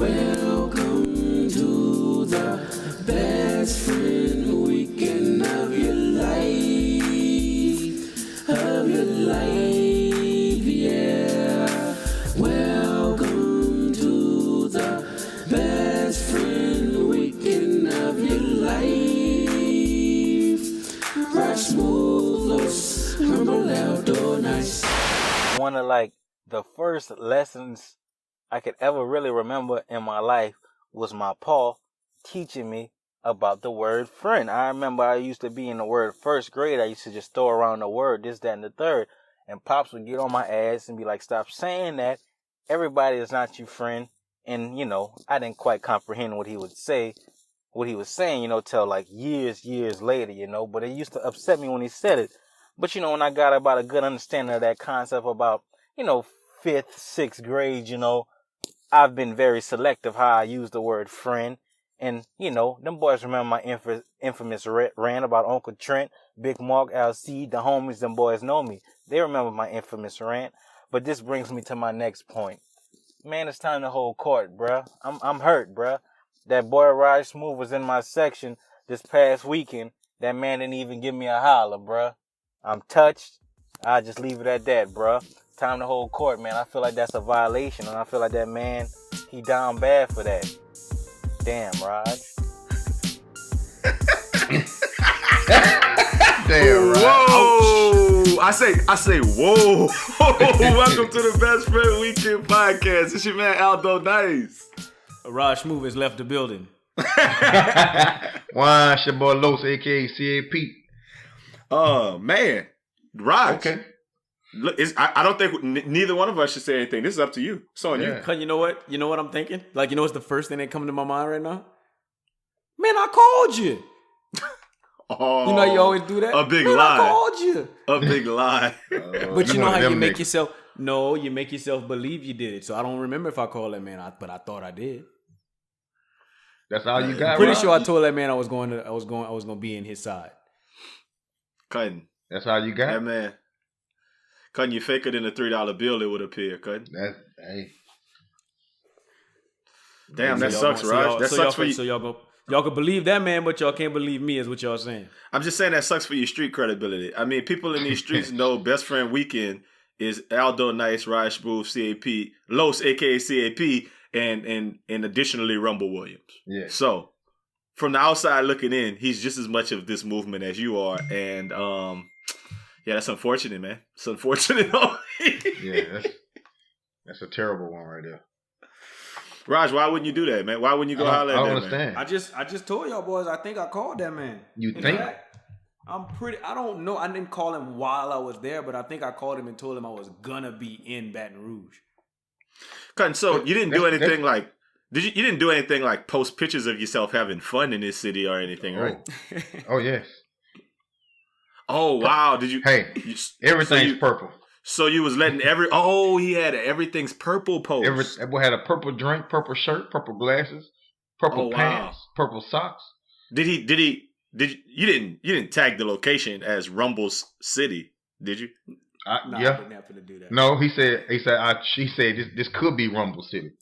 Welcome to the best friend weekend of your life, yeah. Welcome to the best friend weekend of your life. Rog Smuve, Los, Aldo NICE. One of like the first lessons I could ever really remember in my life was my pa teaching me about the word friend. I remember I used to be in the word first grade. I used to just throw around the word, this, that, and the third. And Pops would get on my ass and be like, stop saying that. Everybody is not your friend. And, you know, I didn't quite comprehend what he would say, what he was saying, you know, till like years later, you know. But it used to upset me when he said it. But, you know, when I got about a good understanding of that concept about, you know, 5th, 6th grade, you know, I've been very selective how I use the word friend. And, you know, them boys remember my infamous rant about Uncle Trent, Big Mark, LC, the homies, them boys know me. They remember my infamous rant. But this brings me to my next point. Man, it's time to hold court, bruh. I'm hurt, bruh. That boy Rog Smuve was in my section this past weekend. That man didn't even give me a holler, bruh. I'm touched. I'll just leave it at that, bruh. Time to hold court, man. I feel like that's a violation, and I feel like that man, he down bad for that. Damn, Rog. Damn, Rog. Whoa! I say, whoa! Welcome to the Best Friend Weekend Podcast. It's your man Aldo NICE. Rog Smuve has left the building. Why, it's your boy Los, aka CAP. Oh man, Rog. Okay. Look, I don't think neither one of us should say anything. This is up to you. It's on you. You know what? You know what I'm thinking? Like, you know what's the first thing that comes to my mind right now? Man, I called you. Oh, you know you always do that? A big Man, lie. I called you. A big lie. But you know how you make yourself... No, you make yourself believe you did it. So I don't remember if I called that man, but I thought I did. That's all you got. Pretty Rog? sure I told that man I was going to be in his side. Cutting. That's all you got. That man. Cutting you faker than a $3 bill, it would appear. Cutting. Hey. Damn, that sucks, Rog. That sucks for you. So y'all can believe that man, but y'all can't believe me, is what y'all saying. I'm just saying that sucks for your street credibility. I mean, people in these streets know Best Friend Weekend is Aldo NICE, Rog Smuve, CAP, Los, aka CAP, and additionally Rumble Williams. Yeah. So, from the outside looking in, he's just as much of this movement as you are, and yeah, that's unfortunate, man. It's unfortunate. Yeah, that's a terrible one right there. Rog, why wouldn't you do that, man? Why wouldn't you go holler at that, I don't understand. I just told y'all boys, I think I called that man. You In think? fact, I don't know. I didn't call him while I was there, but I think I called him and told him I was gonna be in Baton Rouge. Cutting. So you didn't do anything like you didn't do anything like post pictures of yourself having fun in this city or anything, right? Oh yes. Oh wow! Did you? Hey, everything's purple. So you was letting he had a everything's purple post. We had a purple drink, purple shirt, purple glasses, purple pants, purple socks. You didn't tag the location as Rumble's City, did you? Yeah. I didn't happen to do that. No, he said this could be Rumble City.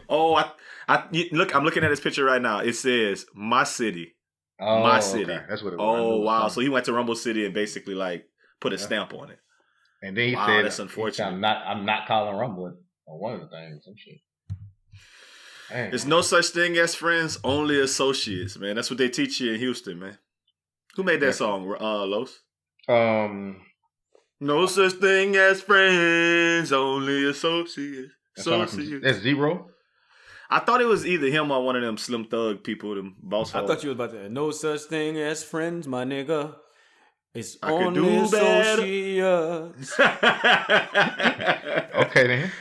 Look, I'm looking at this picture right now. It says my city. Oh, my city. Okay. That's what it was. Oh wow! So he went to Rumble City and basically like put a stamp on it. And then he said, "That's unfortunate. I'm not calling Rumble on one of the things. Some shit. Dang, There's no such thing as friends, only associates, man. That's what they teach you in Houston, man. Who made that song, Los? No such thing as friends, only associates. That's Zero. I thought it was either him or one of them Slim Thug people, them boss. I thought you was about to. No such thing as friends, my nigga. It's I only associates. Okay then.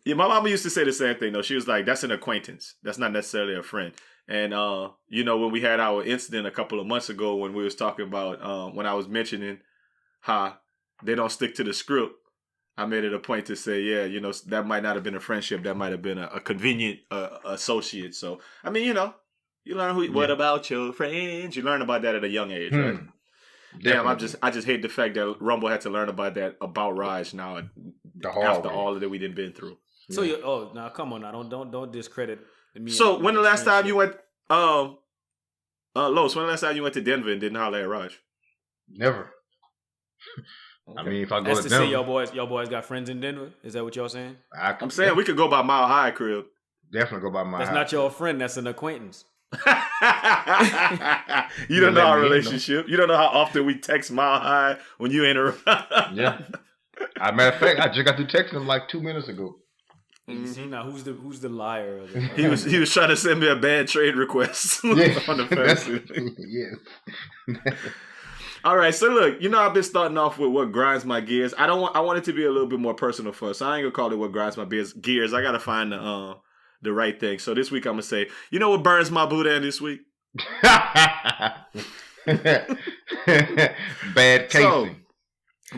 Yeah, my mama used to say the same thing though. She was like, "That's an acquaintance. That's not necessarily a friend." And you know, when we had our incident a couple of months ago, when we was talking about when I was mentioning how they don't stick to the script, I made it a point to say, yeah, you know, that might not have been a friendship. That might have been a convenient associate. So, I mean, you know, you learn what about your friends? You learn about that at a young age, right? Damn, I just hate the fact that Rumble had to learn about that about Raj now after all that we didn't been through. So you now come on now, don't discredit me. So when the last time you went Los, when the last time you went to Denver and didn't holler at Raj? Never. Okay. I mean, if I go That's to to Denver, say y'all boys got friends in Denver? Is that what y'all saying? I'm saying we could go by Mile High crib. Definitely go by my That's house. not your friend, that's an acquaintance. You don't know our relationship. You don't know how often we text Mile High when you ain't around. Yeah. As a matter of fact, I just got through texting him like 2 minutes ago. See now who's the liar of it? He was trying to send me a bad trade request on the first. Yes. All right, so look, I've been starting off with what grinds my gears. I want it to be a little bit more personal for us. So I ain't gonna call it what grinds my gears. I gotta find the right thing. So this week I'm gonna say, what burns my Boudin this week? Bad casing. So,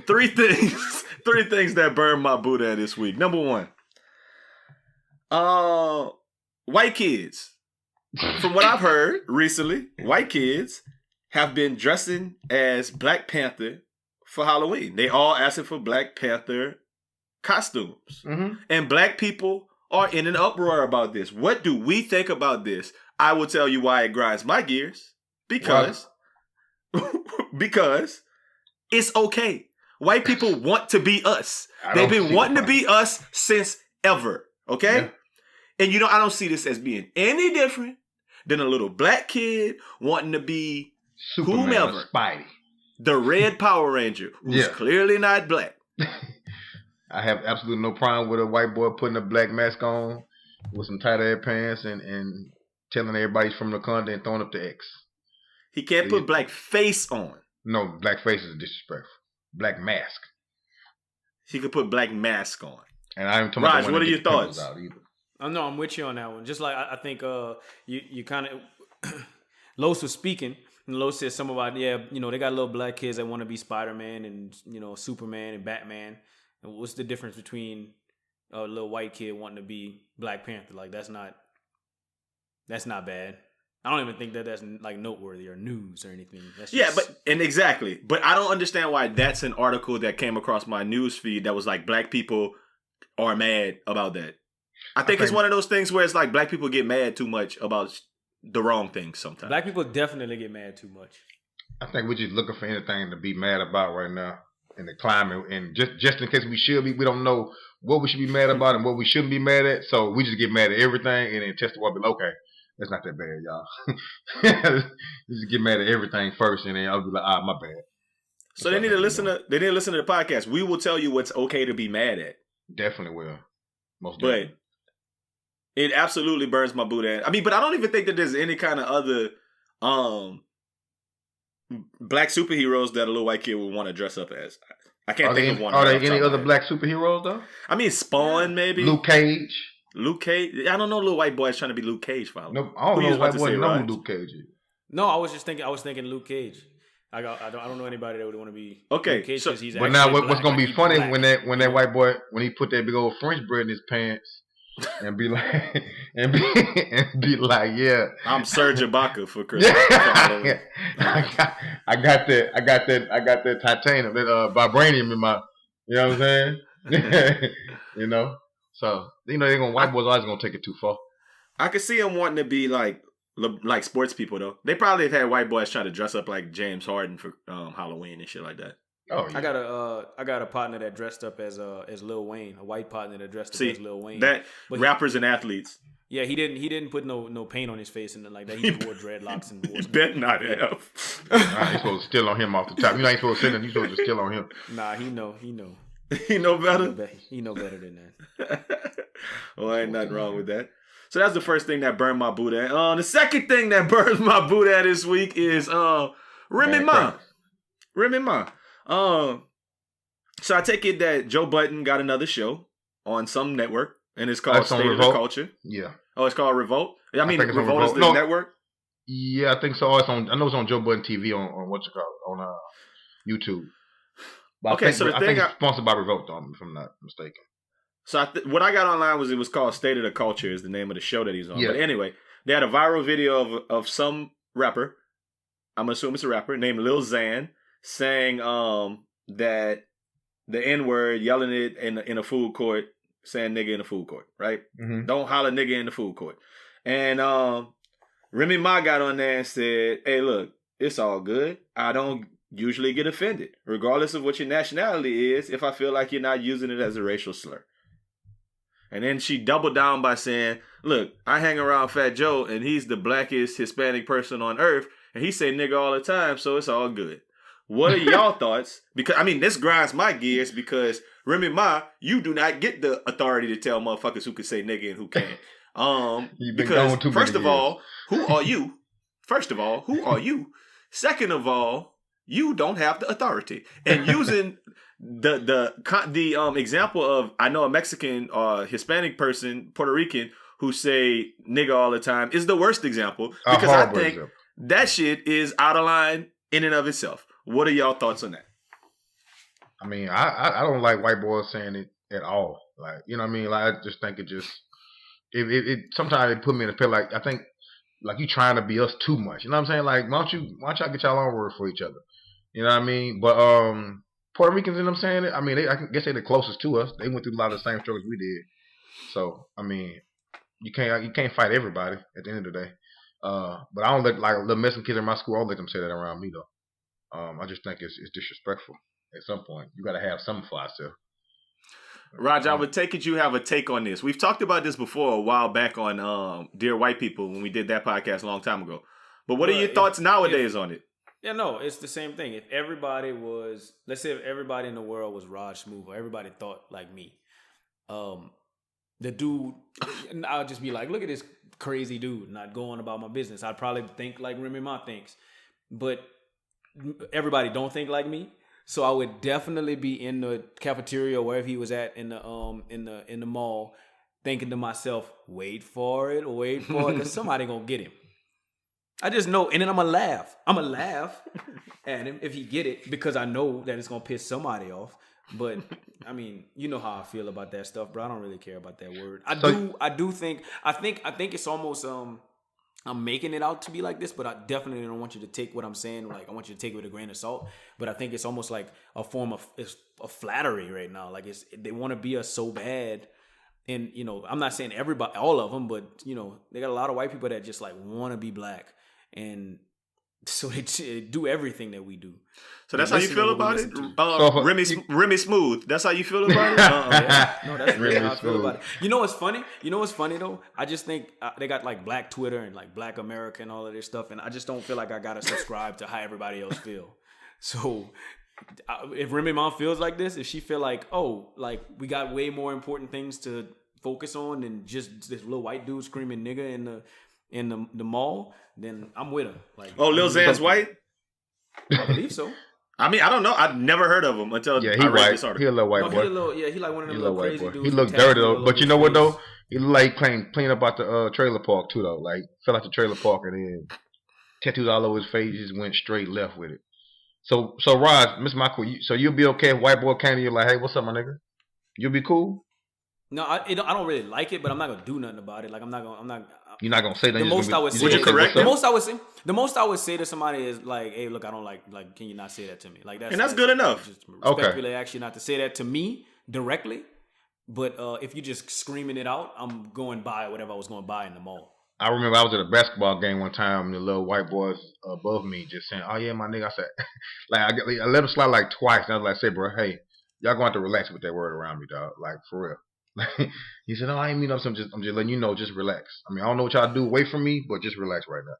three things that burn my Boudin this week. Number one, white kids. From what I've heard recently, white kids have been dressing as Black Panther for Halloween. They all asking for Black Panther costumes. Mm-hmm. And black people are in an uproar about this. What do we think about this? I will tell you why it grinds my gears. Because it's okay. White people want to be us. They've been wanting to be us since ever. Okay? Yeah. And I don't see this as being any different than a little black kid wanting to be Superman, whomever. Spidey. The Red Power Ranger, who's clearly not black. I have absolutely no problem with a white boy putting a black mask on with some tight-ass pants and telling everybody he's from Wakanda and throwing up the X. He can't put black face on. No, black face is disrespectful. Black mask. He could put black mask on. And I'm talking Raj, about what are your thoughts? No, I'm with you on that one. Just like I think you kind of Los was speaking, and Los said some about they got little black kids that want to be Spider-Man and Superman and Batman. And what's the difference between a little white kid wanting to be Black Panther? Like that's not bad. I don't even think that's like noteworthy or news or anything. That's just... exactly. But I don't understand why that's an article that came across my news feed that was like black people are mad about that. I think it's one of those things where it's like black people get mad too much about the wrong things sometimes. Black people definitely get mad too much. I think we're just looking for anything to be mad about right now in the climate, and just in case we don't know what we should be mad about and what we shouldn't be mad at, so we just get mad at everything and then test the water. Okay, that's not that bad, y'all. You just get mad at everything first, and then I'll be like, my bad. So they need to listen to the podcast. We will tell you what's okay to be mad at. Definitely will. Most definitely. But it absolutely burns my Boudin. I mean, but I don't even think that there's any kind of other black superheroes that a little white kid would want to dress up as. I can't think of one. Are there any other black superheroes though? I mean, Spawn maybe. Luke Cage. I don't know. Little white boys trying to be Luke Cage. Follow. No, I don't know white boys know who Luke Cage is. No, I was thinking Luke Cage. I don't know anybody that would want to be Luke Cage because he's. But now what's gonna be funny when that white boy when he put that big old French bread in his pants. And be like, yeah. I'm Serge Ibaka for Christmas. I got that titanium, that vibranium in my. You know what I'm saying? So they're white boys always gonna take it too far. I could see them wanting to be like sports people though. They probably have had white boys trying to dress up like James Harden for Halloween and shit like that. Oh, yeah. I got a partner that dressed up as Lil Wayne, a white partner that dressed up as Lil Wayne. But rappers and athletes. Yeah, he didn't put no paint on his face and like that. He wore dreadlocks and wore. He bet not have. I ain't supposed to steal on him off the top. You ain't supposed to say that. You supposed to steal on him. Nah, he know. He know better. He know better than that. Well, ain't nothing wrong with that. So that's the first thing that burned my Boudin. The second thing that burns my Boudin this week is Remy Ma. Remy Ma. So I take it that Joe Budden got another show on some network, and it's called State of the Culture. Yeah. Oh, it's called Revolt. I mean, Revolt is the network. Yeah, I think so. I know it's on Joe Budden TV on what you call it, on YouTube. But I think it's sponsored by Revolt, though, if I'm not mistaken. So what I got online was it was called State of the Culture is the name of the show that he's on. Yeah. But anyway, they had a viral video of some rapper. I'm assuming it's a rapper named Lil Xan saying that the N-word, yelling it in a food court saying nigga in the food court, right? Mhm. Don't holler nigga in the food court. And Remy Ma got on there and said, hey, look, it's all good. I don't usually get offended, regardless of what your nationality is, if I feel like you're not using it as a racial slur. And then she doubled down by saying, look, I hang around Fat Joe, and he's the blackest Hispanic person on earth, and he say nigga all the time, so it's all good. What are y'all thoughts? Because, I mean, this grinds my gears because, Remy Ma, you do not get the authority to tell motherfuckers who can say nigga and who can't. You've been Because, gone too first many of all, who are you? First of all, who are you? Second of all, you don't have the authority. And using the example of, I know a Mexican or Hispanic person, Puerto Rican, who say nigga all the time is the worst example. Because I think that shit is out of line in and of itself. What are y'all thoughts on that? I mean, I don't like white boys saying it at all. Like, you know what I mean? Like, I just think it sometimes it put me in a pit. Like, I think like you trying to be us too much. You know what I'm saying? Like, why don't y'all get y'all own word for each other? You know what I mean? But Puerto Ricans, you know what I'm saying? I mean, I guess they're the closest to us. They went through a lot of the same struggles we did. So, I mean, you can't fight everybody at the end of the day. But I don't let like the Mexican kids in my school. I don't let them say that around me though. I just think it's disrespectful. At some point, you got to have something for ourselves. Raj, I would take it you have a take on this. We've talked about this before a while back on Dear White People when we did that podcast a long time ago. But what are your thoughts nowadays on it? Yeah, no, it's the same thing. If everybody was, let's say if everybody in the world was Rog Smuve, or everybody thought like me, the dude, I'll just be like, look at this crazy dude, not going about my business. I'd probably think like Remy Ma thinks. But everybody don't think like me. So I would definitely be in the cafeteria or wherever he was at in the mall, thinking to myself, wait for it, because somebody gonna get him. I just know, and then I'm gonna laugh at him if he get it, because I know that it's gonna piss somebody off. But I mean, you know how I feel about that stuff, bro. I don't really care about that word. I think it's almost I'm making it out to be like this, but I definitely don't want you to take what I'm saying. Like, I want you to take it with a grain of salt. But I think it's almost like a form of flattery right now. Like, they want to be us so bad. And, you know, I'm not saying everybody, all of them, but, you know, they got a lot of white people that just like want to be black. And so they do everything that we do. So that's how you feel about it? Remy Smooth. That's how you feel about it? Yeah. No, that's really how I feel about it. You know what's funny? Though? I just think they got like Black Twitter and like Black America and all of this stuff, and I just don't feel like I gotta subscribe to how everybody else feel. So if Remy Ma feels like this, if she feel like, oh, like we got way more important things to focus on than just this little white dude screaming nigga in the mall, then I'm with her. Like, oh, Lil Xan's white? I believe so. I mean, I don't know. I've never heard of him until he I read white. this article. He a little white boy. He like one of them little crazy dudes. He look dirty though. But you know what though? He like clean up out the trailer park too though. Like fell out the trailer park and then tattoos all over his face. He just went straight left with it. So Raj, Miss Michael, so you'll be okay if white boy came to you like, hey, what's up, my nigga? You'll be cool. No, I don't really like it, but I'm not gonna do nothing about it. Like You're not gonna say that. The most I would say. Would you correct the most I would say to somebody is like, "Hey, look, I don't like. Can you not say that to me?" Like that's good enough. Just respectfully ask you not to say that to me directly. But if you just screaming it out, I'm going buy whatever I was going to buy in the mall. I remember I was at a basketball game one time, and the little white boys above me just saying, "Oh yeah, my nigga." I said, like I let him slide like twice. And I was like, "Say, bro, hey, y'all going to have to relax with that word around me, dog. Like for real." He said, "No, I ain't mean up. I'm just letting you know. Just relax. I mean, I don't know what y'all do away from me, but just relax right now."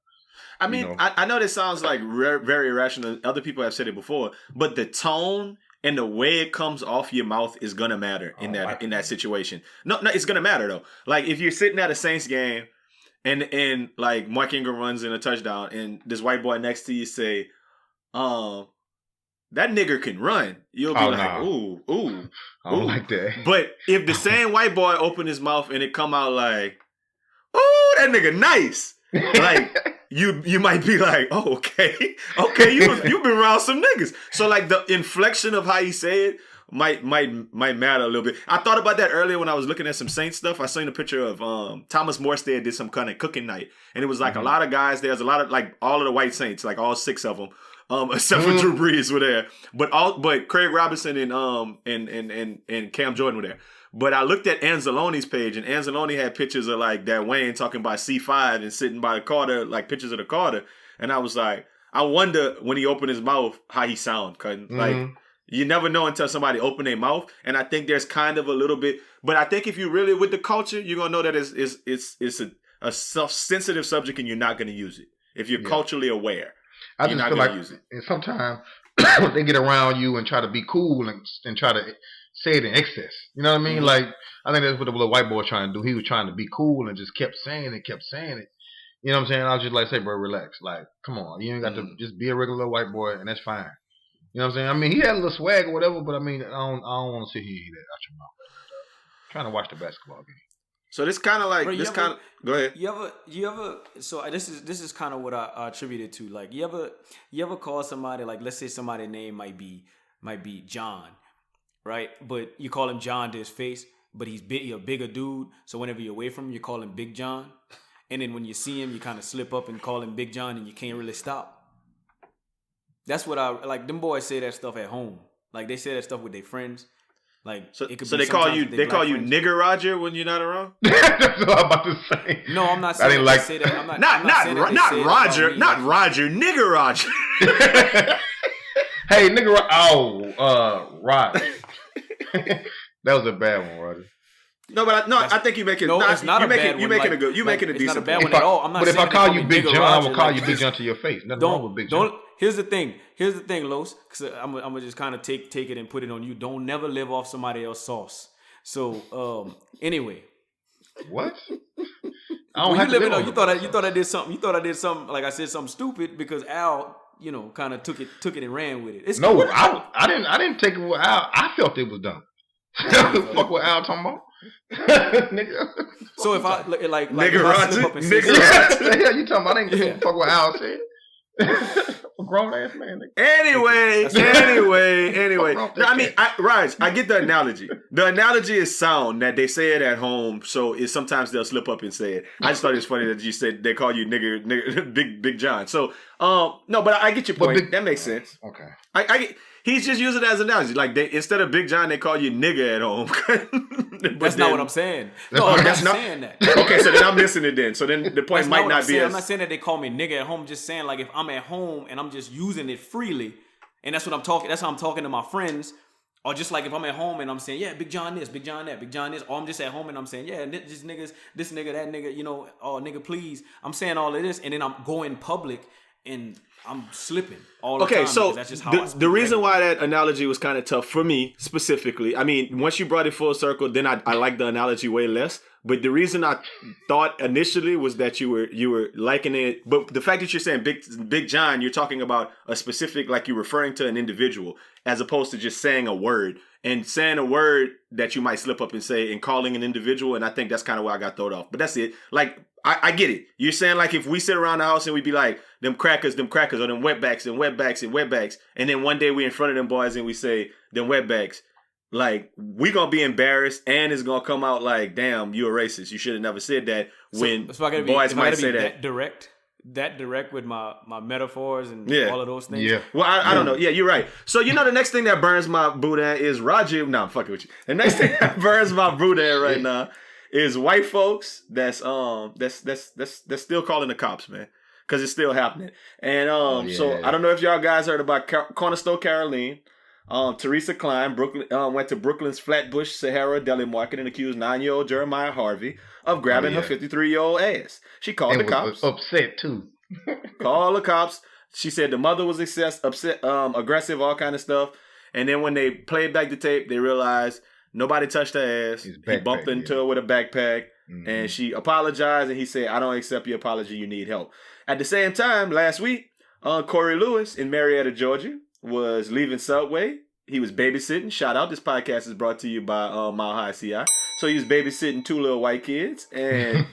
I mean, I know this sounds like very irrational. Other people have said it before, but the tone and the way it comes off your mouth is gonna matter in that situation. No, it's gonna matter though. Like if you're sitting at a Saints game and like Mark Ingram runs in a touchdown, and this white boy next to you say, that nigger can run. You'll be like, ooh. I don't like that. But if the same white boy open his mouth and it come out like, ooh, that nigga nice. Like you might be like, oh, okay, you've been around some niggas. So like the inflection of how you say it might matter a little bit. I thought about that earlier when I was looking at some Saints stuff. I seen a picture of Thomas Morstead did some kind of cooking night, and it was like a lot of guys. There's a lot of like all of the white Saints, like all 6 of them. Except for Drew Brees were there, but Craig Robinson and Cam Jordan were there. But I looked at Anzalone's page, and Anzalone had pictures of like that Wayne talking about C5 and sitting by the Carter, like pictures of the Carter. And I was like, I wonder when he opened his mouth how he sound. Like you never know until somebody open their mouth. And I think there's kind of a little bit, but I think if you really with the culture, you're gonna know that it's a sensitive subject, and you're not gonna use it if you're culturally aware. I just feel like, and sometimes they get around you and try to be cool and try to say it in excess. You know what I mean? Like, I think that's what the little white boy was trying to do. He was trying to be cool and just kept saying it. You know what I'm saying? I was just like, say, bro, relax. Like, come on. You ain't got to just be a regular little white boy, and that's fine. You know what I'm saying? I mean, he had a little swag or whatever, but I mean, I don't want to sit here and eat that out your mouth. I'm trying to watch the basketball game. So this kind of like, bro, go ahead. You ever, so this is kind of what I attribute it to. Like, you ever call somebody, like, let's say somebody's name might be John, right? But you call him John to his face, but he's a bigger dude. So whenever you're away from him, you call him Big John. And then when you see him, you kind of slip up and call him Big John, and you can't really stop. That's what I like. Them boys say that stuff at home. Like, they say that stuff with their friends. Like, so they call you nigger Roger when you're not around. That's what I'm about to say. No, I'm not saying like say that. I'm not Roger, not Roger, nigger Roger. Hey, nigger. Rod. That was a bad one, Roger. No, but I think you make it. No, it's not a bad one. You making a good. You making a decent. It's not a bad one at all. I'm not. But if I call you Big John, I will call like, you Big John to your face. Nothing wrong with Big John. Here's the thing, Los. Because I'm gonna just kind of take it and put it on you. Don't never live off somebody else's sauce. So anyway. What? I don't have to live on. You thought I did something. You thought I did something like I said something stupid because Al, kind of took it and ran with it. It's no, cool. I didn't take it with Al. I felt it was dumb. Fuck what Al talking about. Nigga. So if I like nigga Roger, the hell you talking about? I didn't fuck what Al said. A grown ass man. Anyway. No, I mean, Raj, I get the analogy. The analogy is sound that they say it at home, so sometimes they'll slip up and say it. I just thought it was funny that you said they call you nigger Big John. So no, but I get your point. That makes sense. Okay. I get. He's just using it as an analogy. Like, instead of Big John, they call you nigga at home. That's not what I'm saying. No, I'm not saying that. Okay, so then I'm missing it then. So then the point might not be I'm not saying that they call me nigga at home. I'm just saying, like, if I'm at home and I'm just using it freely, and that's what I'm talking. That's how I'm talking to my friends. Or just like if I'm at home and I'm saying, yeah, Big John this, Big John that, Big John this. Or I'm just at home and I'm saying, yeah, this niggas, this nigga, that nigga, oh, nigga, please. I'm saying all of this, and then I'm going public and I'm slipping all the time. Okay, so that's just how the reason why that analogy was kind of tough for me specifically, I mean, once you brought it full circle, then I like the analogy way less. But the reason I thought initially was that you were likening it. But the fact that you're saying Big John, you're talking about a specific, like you're referring to an individual as opposed to just saying a word. And saying a word that you might slip up and say and calling an individual. And I think that's kind of where I got thrown off. But that's it. Like, I get it. You're saying like if we sit around the house and we be like, them crackers, or them wetbacks. And then one day we in front of them boys and we say, them wetbacks. Like, we going to be embarrassed and it's going to come out like, damn, you a racist. You should have never said that when boys might say that. That direct with my metaphors and all of those things. Yeah. Well, I don't know. Yeah, you're right. So, the next thing that burns my Boudin is Roger. No, I'm fucking with you. The next thing that burns my Boudin right now is white folks that's still calling the cops, man. Because it's still happening. And so I don't know if y'all guys heard about Corner Store Caroline. Teresa Klein went to Brooklyn's Flatbush Sahara Deli Market and accused 9-year-old Jeremiah Harvey of grabbing her 53-year-old ass. She called the cops. Upset too. Called the cops. She said the mother was upset, aggressive, all kind of stuff. And then when they played back the tape, they realized nobody touched her ass. He bumped into her with a backpack, and she apologized. And he said, "I don't accept your apology. You need help." At the same time, last week, Corey Lewis in Marietta, Georgia, was leaving Subway. He was babysitting. Shout out. This podcast is brought to you by Mile High CI. So he was babysitting 2 little white kids, and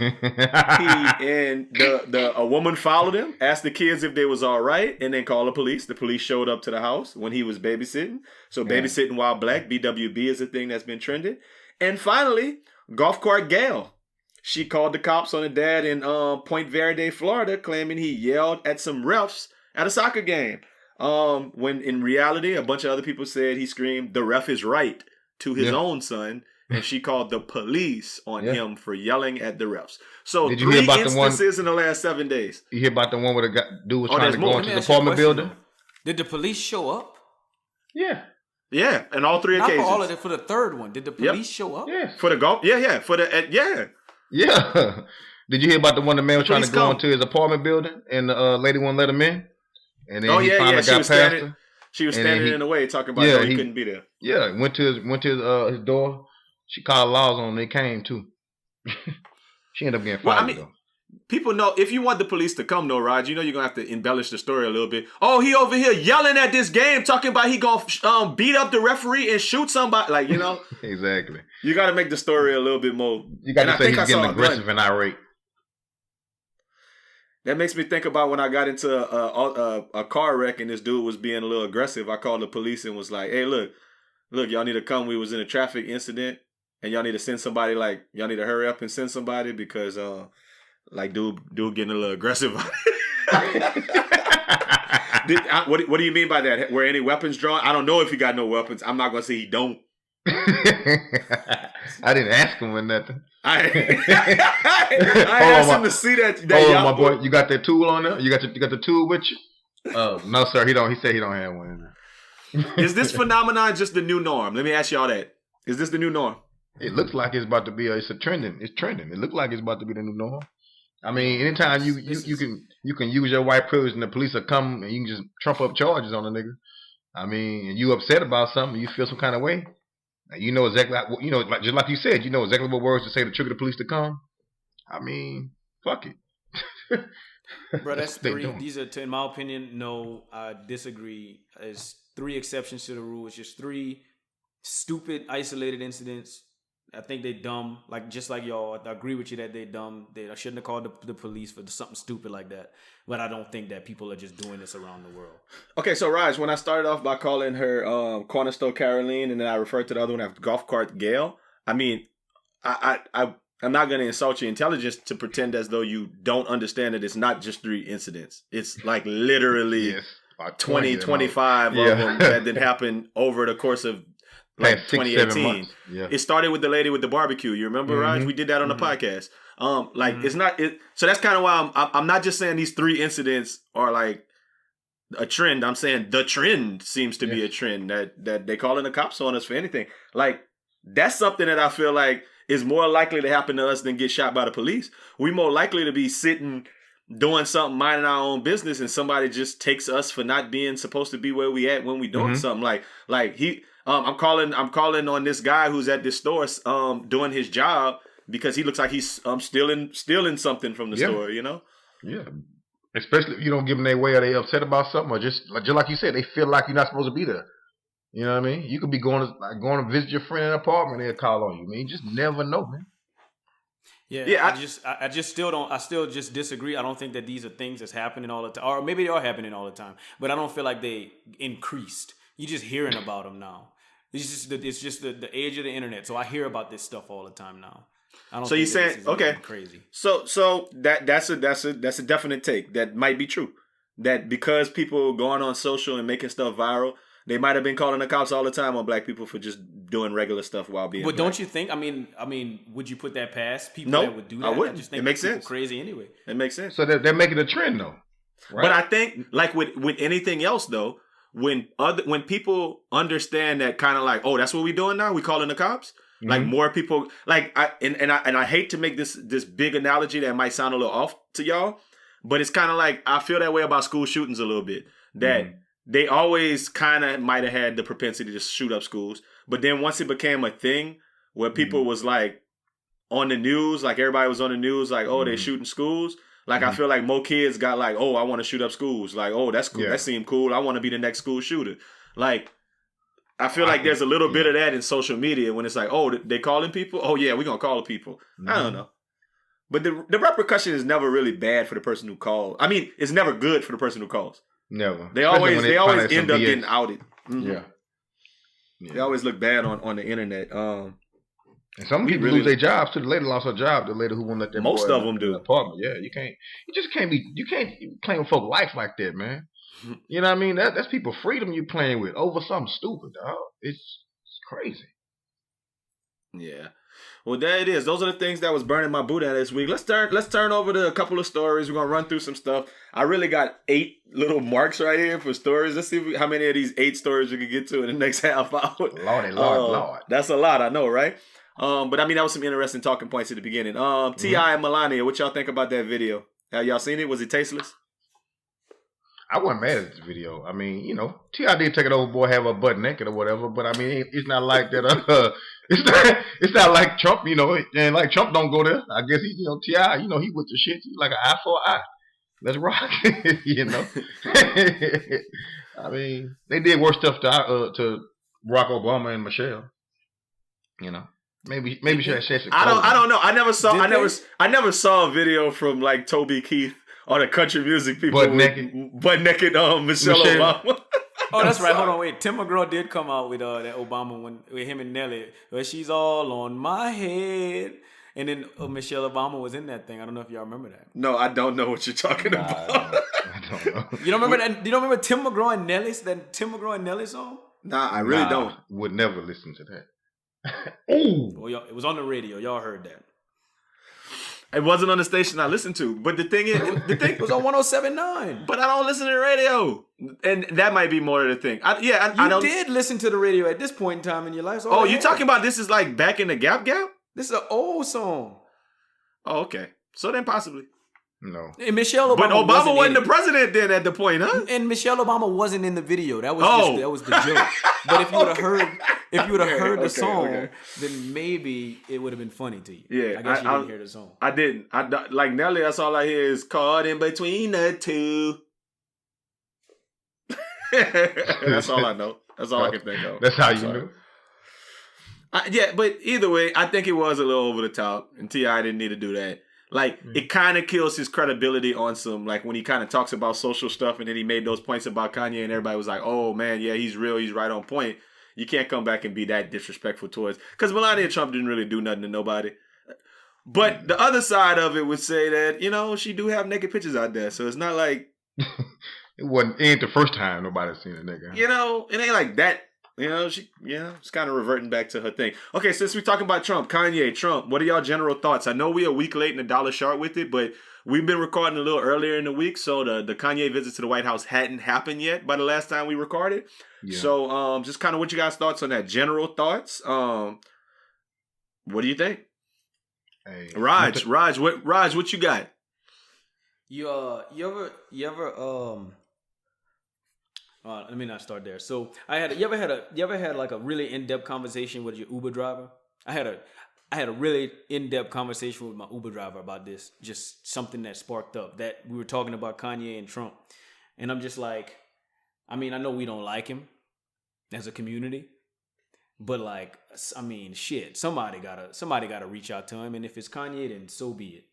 a woman followed him, asked the kids if they was all right, and then called the police. The police showed up to the house when he was babysitting. So babysitting while black, BWB is a thing that's been trending. And finally, Golf Cart Gal. She called the cops on the dad in Point Verde, Florida, claiming he yelled at some refs at a soccer game. When in reality, a bunch of other people said he screamed, "The ref is right," to his own son. and she called the police on him for yelling at the refs. So Did you hear 3 about the one? instances in the last 7 days. You hear about the one where the dude was trying to go Let into me the ask you a apartment question, building? though. Did the police show up? Yeah. Yeah, and all 3 Not occasions. for all of it. For the third one, did the police show up? Yeah. For the golf? Yeah. For the Yeah. Did you hear about the one the man was trying to go come. into his apartment building and the lady wouldn't let him in? And then he finally She got was past standing. her. She was standing in the way, talking about he couldn't be there. Yeah, went to his door. She called laws on him. They came too. She ended up getting fired though. People know, if you want the police to come though, Raj, you're going to have to embellish the story a little bit. Oh, he over here yelling at this game, talking about he going to beat up the referee and shoot somebody. Like, Exactly. You got to make the story a little bit more. You got to say he's getting aggressive and irate. That makes me think about when I got into a car wreck and this dude was being a little aggressive. I called the police and was like, hey, look, y'all need to come. We was in a traffic incident and y'all need to send somebody, y'all need to hurry up and send somebody because, dude getting a little aggressive. What do you mean by that? Were any weapons drawn? I don't know if he got no weapons. I'm not going to say he don't. I didn't ask him or nothing. I asked him to see that. Hold on, my boy. You got that tool on there? You got the tool with you? No, sir. He don't. He said he don't have one in there. Is this phenomenon just the new norm? Let me ask y'all that. Is this the new norm? It looks like it's about to be. It's trending. It's trending. It looks like it's about to be the new norm. I mean, anytime you can use your white privilege and the police will come and you can just trump up charges on a nigga. I mean, and you upset about something, you feel some kind of way. You know exactly, just like you said, you know exactly what words to say to trigger the police to come. I mean, fuck it. Bro, that's 3. These are, in my opinion, no, I disagree. There's 3 exceptions to the rule. It's just 3 stupid, isolated incidents. I think they dumb, just like y'all. I agree with you that they dumb. They shouldn't have called the police for something stupid like that. But I don't think that people are just doing this around the world. Okay, so Raj, when I started off by calling her corner store Caroline, and then I referred to the other one as golf cart Gail, I mean, I'm not going to insult your intelligence to pretend as though you don't understand that it's not just 3 incidents. It's literally 20, 25 of them that did happen over the course of 2018. Yeah. It started with the lady with the barbecue. You remember, Raj? We did that on the podcast. It's not it. So that's kind of why I'm not just saying these 3 incidents are like a trend. I'm saying the trend seems to be a trend that they calling the cops on us for anything. Like, that's something that I feel like is more likely to happen to us than get shot by the police. We more likely to be sitting doing something, minding our own business, and somebody just takes us for not being supposed to be where we at when we doing something. I'm calling on this guy who's at this store doing his job because he looks like he's stealing something from the store, Yeah. Especially if you don't give them their way or they upset about something or just like you said, they feel like you're not supposed to be there. You know what I mean? You could be going to visit your friend in an apartment and they'll call on you. Man, you just never know, man. Yeah. I still just disagree. I don't think that these are things that's happening all the time, or maybe they are happening all the time, but I don't feel like they increased. You're just hearing about them now. It's just the age of the internet. So I hear about this stuff all the time now. I don't. So you're saying crazy? So that's a definite take. That might be true. That because people going on social and making stuff viral, they might have been calling the cops all the time on black people for just doing regular stuff while being. But don't you think? I mean, would you put that past people that would do that? I wouldn't. I just think it makes sense. Crazy anyway. It makes sense. So they're making a trend though. Right? But I think with anything else though. When people understand that kind of like, oh, that's what we doing now, we calling the cops. Like more people, I hate to make this big analogy that might sound a little off to y'all, but it's kind of like I feel that way about school shootings a little bit. That they always kind of might have had the propensity to shoot up schools, but then once it became a thing where people was like on the news, like everybody was on the news, like oh they shooting schools. Like, I feel like more kids got like, oh, I want to shoot up schools. Like, oh, that's cool. Yeah. That seemed cool. I want to be the next school shooter. Like, I feel like there's a little bit of that in social media when it's like, oh, they calling people? Oh, yeah, we're going to call people. I don't know. But the repercussion is never really bad for the person who calls. I mean, it's never good for the person who calls. Never. They always end up getting outed. Yeah. They always look bad on the internet. And some people lose their jobs too. The lady lost her job. The lady who won't let their most of them do. The apartment. Yeah, you can't claim folk life like that, man. You know what I mean? That's people freedom you playing with over something stupid, dog. It's crazy. Yeah. Well, there it is. Those are the things that was burning my Boudin this week. Let's turn over to a couple of stories. We're gonna run through some stuff. I really got 8 little marks right here for stories. Let's see how many of these 8 stories we can get to in the next half hour. Lord. That's a lot, I know, right? But I mean, that was some interesting talking points at the beginning. T.I. and Melania, what y'all think about that video? Have y'all seen it? Was it tasteless? I wasn't mad at this video. I mean, you know, T.I. did take it over, boy, have a butt naked or whatever. But I mean, it's not like that. It's not like Trump, you know, and like Trump don't go there. I guess he, you know, T.I., you know, he with the shit. He's like an eye for an eye. Let's rock, you know. I mean, they did worse stuff to Barack Obama and Michelle. You know, maybe should have said. I don't know. I never saw a video from like Toby Keith or the country music people butt naked Michelle Obama. Oh, that's right. Hold on, wait. Tim McGraw did come out with that Obama one with him and Nelly, where she's all on my head, and then Michelle Obama was in that thing. I don't know if y'all remember that. No, I don't know what you're talking about. I don't know. You don't remember that? You don't remember Tim McGraw and Nelly song? Nah, I really don't. Would never listen to that. Ooh. Well, it was on the radio. Y'all heard that. It wasn't on the station I listened to, but the thing it was on 107.9. But I don't listen to the radio, and that might be more of the thing. I don't. Did listen to the radio at this point in time in your life. So you talking about this is like back in the Gap? This is an old song. Oh, okay. So then possibly. No. And Michelle Obama. But Obama wasn't the president then at the point, huh? And Michelle Obama wasn't in the video. That was the joke. But if you would have heard the song, then maybe it would have been funny to you. Yeah, I guess you didn't hear the song. I didn't. Like Nelly. That's all I hear is caught in between the two. That's all I know. That's all I can think of. That's how you knew. Yeah, but either way, I think it was a little over the top, and T.I. didn't need to do that. Like, it kind of kills his credibility on some, like, when he kind of talks about social stuff, and then he made those points about Kanye, and everybody was like, oh, man, yeah, he's real, he's right on point. You can't come back and be that disrespectful towards, because Melania Trump didn't really do nothing to nobody. But the other side of it would say that, you know, she do have naked pictures out there, so it's not like... It ain't the first time nobody's seen a nigga. You know, it ain't like that. You know, it's kind of reverting back to her thing. Okay, since we're talking about Trump, Kanye, Trump, what are y'all general thoughts? I know we're a week late in the dollar sharp with it, but we've been recording a little earlier in the week, so the Kanye visit to the White House hadn't happened yet by the last time we recorded. Yeah. So, just kind of what you guys' thoughts on that? General thoughts? What do you think? Hey, Raj, what you got? You ever let me not start there. So you ever had like a really in-depth conversation with your Uber driver? I had a really in-depth conversation with my Uber driver about this, just something that sparked up, that we were talking about Kanye and Trump. And I'm just like, I mean, I know we don't like him as a community, but like, I mean, shit, somebody gotta reach out to him. And if it's Kanye, then so be it.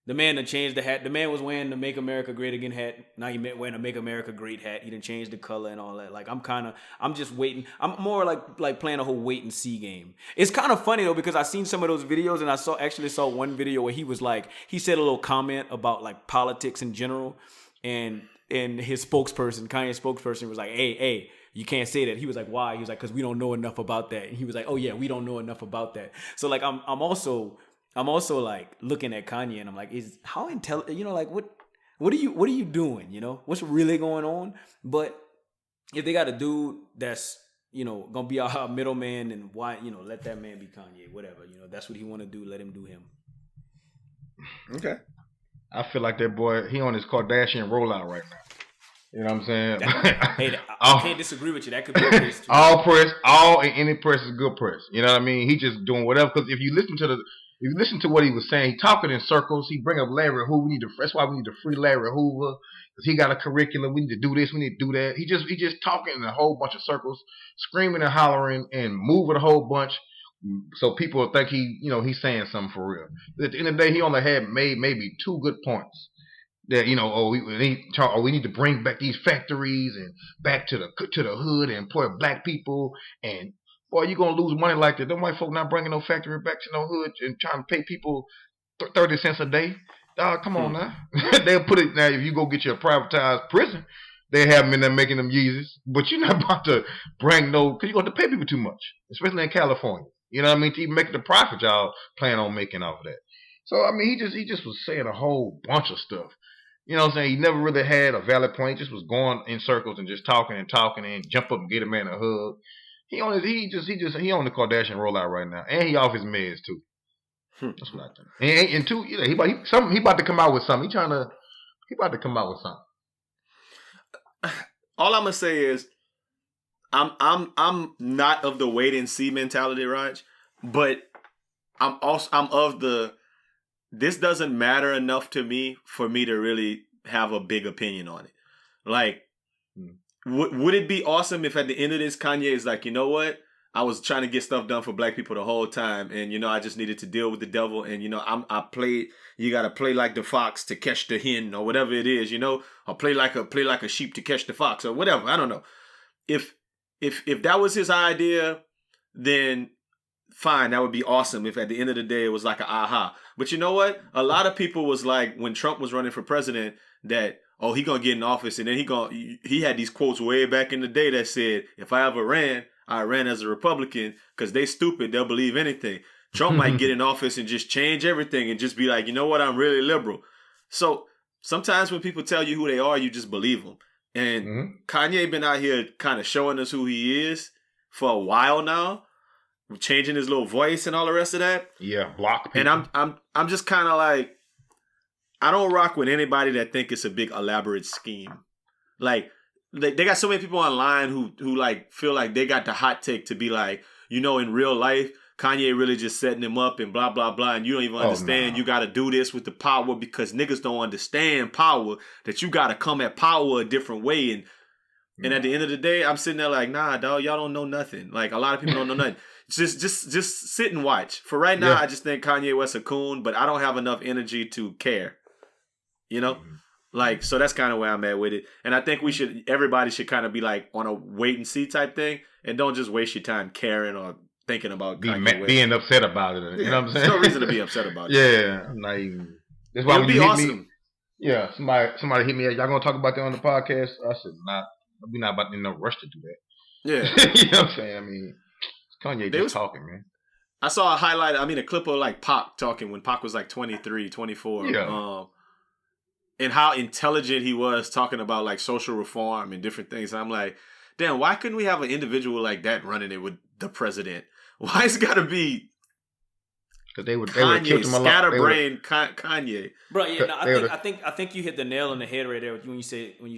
The man that changed the hat. The man was wearing the Make America Great Again hat. Now he wearing a Make America Great hat. He done changed the color and all that. Like, I'm just waiting. I'm more like playing a whole wait and see game. It's kind of funny though, because I seen some of those videos, and I saw one video where he said a little comment about like politics in general, and his spokesperson, Kanye's spokesperson, was like, hey, you can't say that. He was like, why? He was like, because we don't know enough about that. And he was like, oh yeah, we don't know enough about that. So like, I'm also like looking at Kanye, and I'm like, how intelligent, you know, like what are you doing? You know, what's really going on? But if they got a dude that's, you know, gonna be our middleman, and why, you know, let that man be Kanye, whatever, you know, that's what he want to do. Let him do him. Okay. I feel like that boy, he on his Kardashian rollout right now. You know what I'm saying? I can't disagree with you. That could be a case too. Any press is good press. You know what I mean? He just doing whatever. Because if you listen to what he was saying, he talking in circles. He bring up Larry Hoover. That's why we need to free Larry Hoover, because he got a curriculum. We need to do this. We need to do that. He just talking in a whole bunch of circles, screaming and hollering and moving a whole bunch, so people will think he's saying something for real. At the end of the day, he only had made maybe 2 good points. That, you know, we need to bring back these factories and back to the hood and employ black people. And boy, you gonna lose money like that. Them white folk not bringing no factory back to no hood and trying to pay people 30 cents a day. Dog, come on now. They'll put it now. If you go get your privatized prison, they have them in there making them Yeezys. But you're not about to bring because you're going to pay people too much, especially in California. You know what I mean? To even make the profit y'all plan on making off of that. So I mean, he just was saying a whole bunch of stuff. You know what I'm saying? He never really had a valid point. He just was going in circles and just talking and jump up and get a man a hug. He on the Kardashian rollout right now, and he off his meds too. That's what I think. And two, he about to come out with something. He about to come out with something. All I'm gonna say is, I'm not of the wait and see mentality, Raj, but I'm of the this doesn't matter enough to me for me to really have a big opinion on it. Like, would it be awesome if at the end of this Kanye is like, you know what? I was trying to get stuff done for black people the whole time, and I just needed to deal with the devil, and I played. You gotta play like the fox to catch the hen, or whatever it is, or play like a sheep to catch the fox, or whatever. I don't know. If that was his idea, then fine, that would be awesome. If at the end of the day it was like an aha. But you know what? A lot of people was like, when Trump was running for president, that he gonna get in office, and then he had these quotes way back in the day that said, if I ever ran, I ran as a Republican, because they stupid, they'll believe anything. Trump might get in office and just change everything and just be like, you know what, I'm really liberal. So sometimes when people tell you who they are, you just believe them. And Kanye been out here kind of showing us who he is for a while now, changing his little voice and all the rest of that. Yeah, block people. And I'm just kind of like, I don't rock with anybody that think it's a big elaborate scheme. Like, they got so many people online who like feel like they got the hot take to be like, in real life, Kanye really just setting him up and blah, blah, blah. And you don't even understand you got to do this with the power, because niggas don't understand power, that you got to come at power a different way. And at the end of the day, I'm sitting there like, nah, dog, y'all don't know nothing. Like, a lot of people don't know nothing. Just sit and watch. For right now, I just think Kanye West a coon, but I don't have enough energy to care. Like, so that's kind of where I'm at with it. And I think everybody should kind of be like on a wait and see type thing, and don't just waste your time caring or thinking about being upset about it. You know what I'm saying? There's no reason to be upset about it. Yeah, I'm not even. That's why it'll be awesome. Me, yeah, somebody hit me. Y'all gonna talk about that on the podcast? I said, nah, we not about in no rush to do that. Yeah, you know what I'm saying? I mean, Kanye just talking, man. I saw a clip of like Pac talking when Pac was like 23, 24. Yeah. And how intelligent he was talking about like social reform and different things. And I'm like, damn, why couldn't we have an individual like that running it with the president? Why it's got to be? Because they would Kanye, killed him a lot. Scatterbrain Kanye. Bro, yeah, no, I think you hit the nail on the head right there when you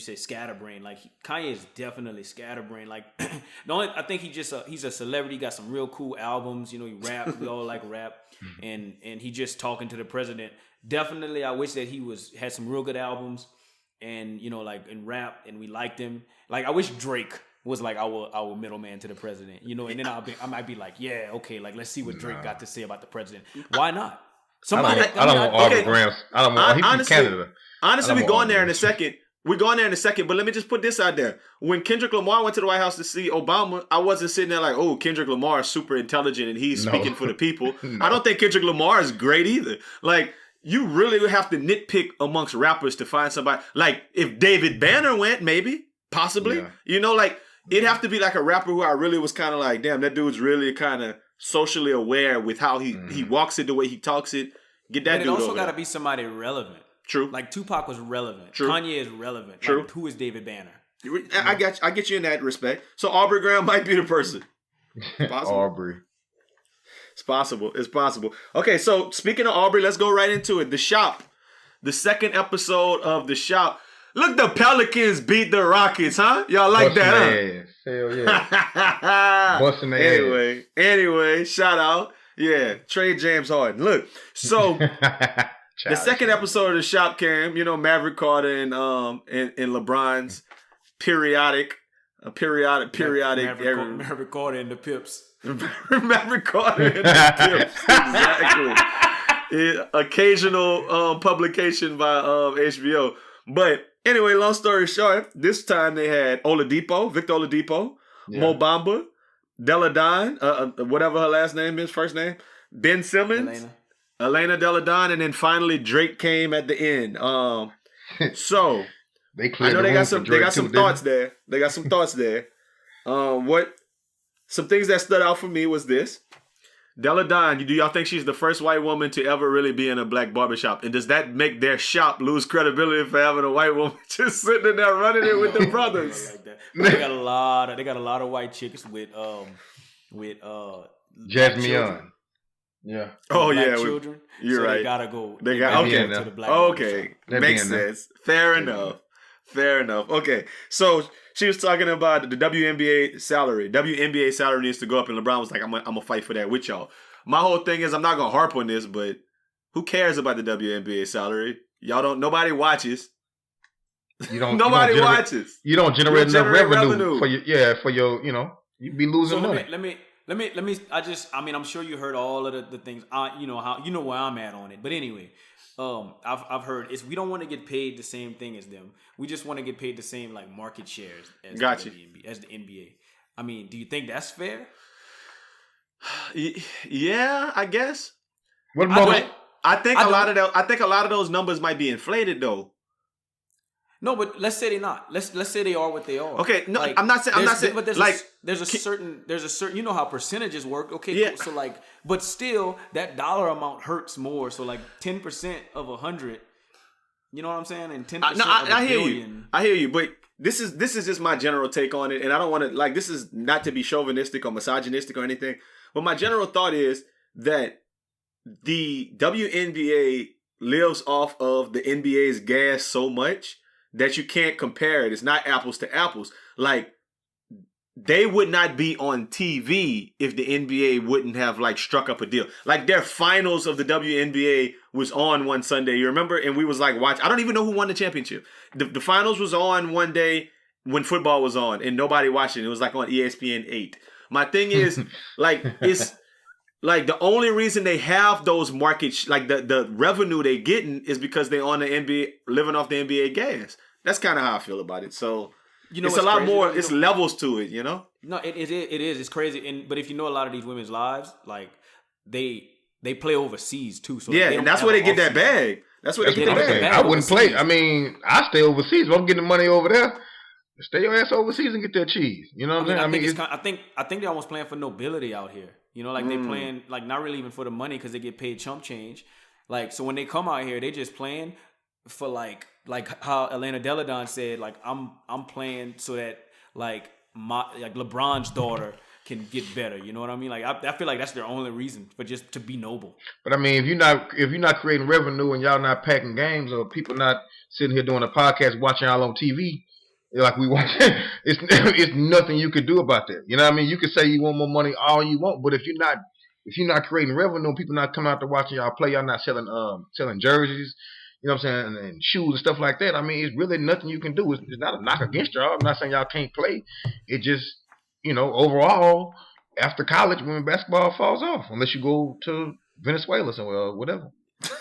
say scatterbrain. Like, Kanye is definitely scatterbrain. Like, I think he's a celebrity. Got some real cool albums. He rap. We all like rap, and he just talking to the president. Definitely, I wish that he had some real good albums, and and rap, and we liked him. Like, I wish Drake was like our middleman to the president, and then I might be like, yeah, okay, like let's see what Drake got to say about the president. Why not? Somebody, I don't want Aubrey Graham. I don't want. He's from Canada. Honestly, we go in there in a second. We're going there in a second, but let me just put this out there. When Kendrick Lamar went to the White House to see Obama, I wasn't sitting there like, oh, Kendrick Lamar is super intelligent and he's speaking for the people. No. I don't think Kendrick Lamar is great either. Like, you really would have to nitpick amongst rappers to find somebody. Like, if David Banner went, maybe, possibly. Yeah. Like, it'd have to be like a rapper who I really was kind of like, damn, that dude's really kind of socially aware with how he walks it, the way he talks it. Get that dude over. It also got to be somebody relevant. True. Like, Tupac was relevant. True. Kanye is relevant. True. Like, who is David Banner? I get you in that respect. So Aubrey Graham might be the person. Possible. Aubrey. It's possible. It's possible. Okay, so speaking of Aubrey, let's go right into it. The Shop. The second episode of The Shop. Look, the Pelicans beat the Rockets, huh? Y'all like Busting that, huh? Hell yeah. Busting their Anyway, shout out. Yeah, trade James Harden. Look, so the second episode of The Shop came, Maverick Carter and LeBron's periodic. Maverick Carter and the Pips. Maverick Carter and the Pips. Exactly. Occasional publication by HBO. But anyway, long story short, this time they had Victor Oladipo, Mo Bamba, Della Don, whatever her last name is, first name, Ben Simmons, Elena Della Don, and then finally Drake came at the end. So I know they got some thoughts there. They got some thoughts there. Some things that stood out for me was this. Della Don, do y'all think she's the first white woman to ever really be in a black barbershop? And does that make their shop lose credibility for having a white woman just sitting in there running it with the brothers? Like that. They got a lot of white chicks with Jasmine Young. Yeah. Oh black yeah, children. you're so right. They gotta go. They got okay. to the black Okay, That makes being there. sense. Fair enough. Okay, so she was talking about the WNBA salary. WNBA salary needs to go up, and LeBron was like, "I'm gonna fight for that with y'all." My whole thing is, I'm not gonna harp on this, but who cares about the WNBA salary? Y'all don't. Nobody watches. Nobody watches. You don't generate enough generate revenue for your you'd be losing money. Let me. I'm sure you heard all of the things. You know where I'm at on it. But anyway, I've heard we don't want to get paid the same thing as them. We just want to get paid the same like market shares as Gotcha. as the NBA. I mean, do you think that's fair? Yeah, I guess. What about I think a lot of those numbers might be inflated though. No, but let's say they're not. Let's say they are what they are. Okay, no, like, I'm not saying. But there's a certain. You know how percentages work. Okay, yeah. Cool. So but still, that dollar amount hurts more. So 10% of 100. You know what I'm saying? And 10% of I hear billion. you. I hear you, but this is just my general take on it, and I don't want to this is not to be chauvinistic or misogynistic or anything, but my general thought is that the WNBA lives off of the NBA's gas so much that you can't compare it. It's not apples to apples. Like, they would not be on TV if the NBA wouldn't have struck up a deal. Like, their finals of the WNBA was on one Sunday. You remember? And we was watch. I don't even know who won the championship. The finals was on one day when football was on, and nobody watched it. It was on ESPN 8. My thing is, it's the only reason they have those markets, the revenue they getting is because they on the NBA, living off the NBA gas. That's kind of how I feel about it. So it's a lot more. It's levels to it, No, it is. It's crazy. But if you know a lot of these women's lives, they play overseas too. So yeah, and that's where they get that bag. That's where they get that bag. I wouldn't play. I mean, I stay overseas. If I'm getting the money over there, stay your ass overseas and get that cheese. You know what I'm saying? I think they're almost playing for nobility out here. They playing not really even for the money because they get paid chump change. So when they come out here, they just playing for like how Elena Delle Donne said, I'm playing so that my LeBron's daughter can get better. You know what I mean? I feel like that's their only reason for just to be noble. But I mean, if you're not creating revenue and y'all not packing games or people not sitting here doing a podcast watching y'all on TV. Like we watch, it's nothing you could do about that. You know what I mean? You could say you want more money all you want, but if you're not creating revenue, people not coming out to watching y'all play, y'all not selling jerseys, you know what I'm saying, and shoes and stuff like that. I mean, it's really nothing you can do. It's not a knock against y'all. I'm not saying y'all can't play. It just, overall, after college, women basketball falls off unless you go to Venezuela somewhere or whatever.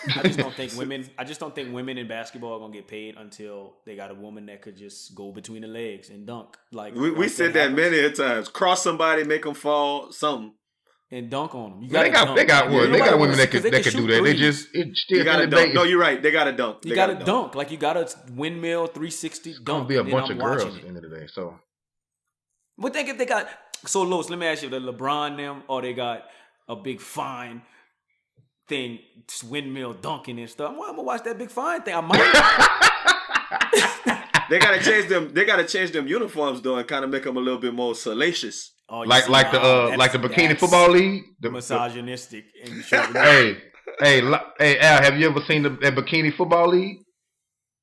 I just don't think women in basketball are gonna get paid until they got a woman that could just go between the legs and dunk. We said that many a times. Cross somebody, make them fall, something, and dunk on them. They got women that could do that. They just you gotta dunk. No, you're right. They gotta dunk. You gotta dunk. You gotta windmill 360 dunk. It's gonna be a bunch of girls at the end of the day. So, but think if they got Los, let me ask you, the LeBron them or they got a big fine thing, windmill dunking and stuff. I'm gonna watch that big fine thing. I might. They gotta change them uniforms though, and kind of make them a little bit more salacious. Oh, like the bikini football league, misogynistic. Hey, Al, have you ever seen that bikini football league?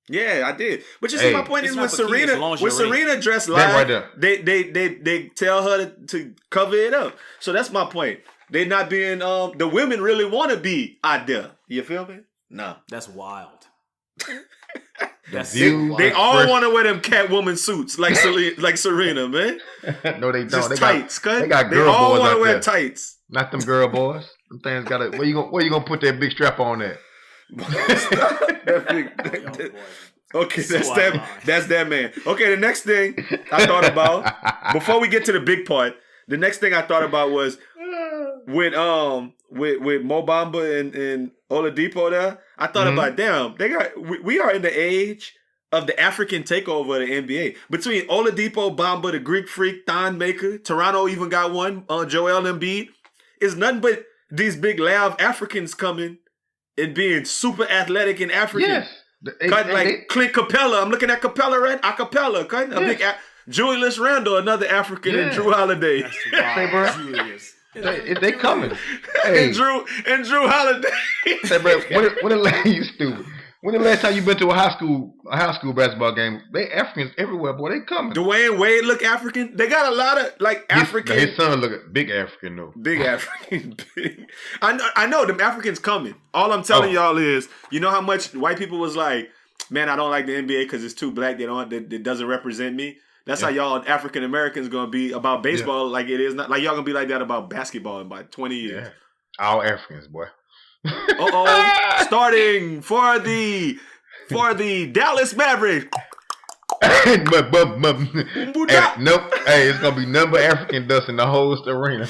Yeah, I did. But you see, my point is when Serena dressed live, right they tell her to cover it up. So that's my point. They not being the women really want to be out there. You feel me? No, that's wild. They all want to wear them Catwoman suits like Serena, man. No, they don't. Just they tights, they got girl they all boys want to out wear there. tights. Not them girl boys. Them things got where you gonna put that big strap on there? Okay, that's that man. Okay, the next thing I thought about before we get to the big part, the next thing I thought about was with Mo Bamba and Oladipo there. I thought about them. We are in the age of the African takeover of the NBA. Between Oladipo, Bamba, the Greek Freak, Thon Maker, Toronto even got one, Joel Embiid. It's nothing but these big loud Africans coming and being super athletic and African. Yes. Clint Capella. I'm looking at Capella, right? Acapella. A big Julius Randle, another African, and Drew Holiday. Say, bro. Julius. They coming. Hey. and Drew Holiday. Say, bro, when the last you stupid? When the last time you been to a high school basketball game? They Africans everywhere, boy. They coming. Dwayne Wade look African. They got a lot of African. His son look big African though. Big African. Big. I know them Africans coming. All I'm telling y'all is, you know how much white people was like, man, I don't like the NBA because it's too black. It doesn't represent me. That's how y'all African Americans gonna be about baseball. Like it is not like y'all gonna be like that about basketball in about 20 years. Yeah. All Africans, boy. Starting for the Dallas Mavericks. Nope. Hey, it's gonna be number African dust in the whole arena.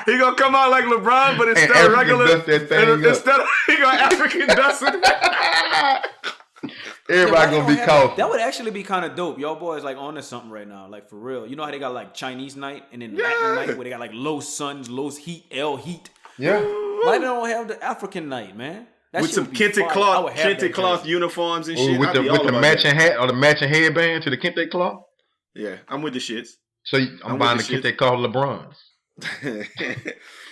He gonna come out like LeBron, but instead of regular, instead of he gonna African dust it. Everybody gonna be coughing. That would actually be kind of dope. Y'all boys like on to something right now, like for real. You know how they got like Chinese night and then Latin night where they got like low suns, low heat, L heat. Yeah. Why they don't have the African night, man? That with some kente cloth uniforms and shit. With the matching hat or the matching headband to the kente cloth. Yeah, I'm with the shits. So I'm buying the kente cloth LeBrons.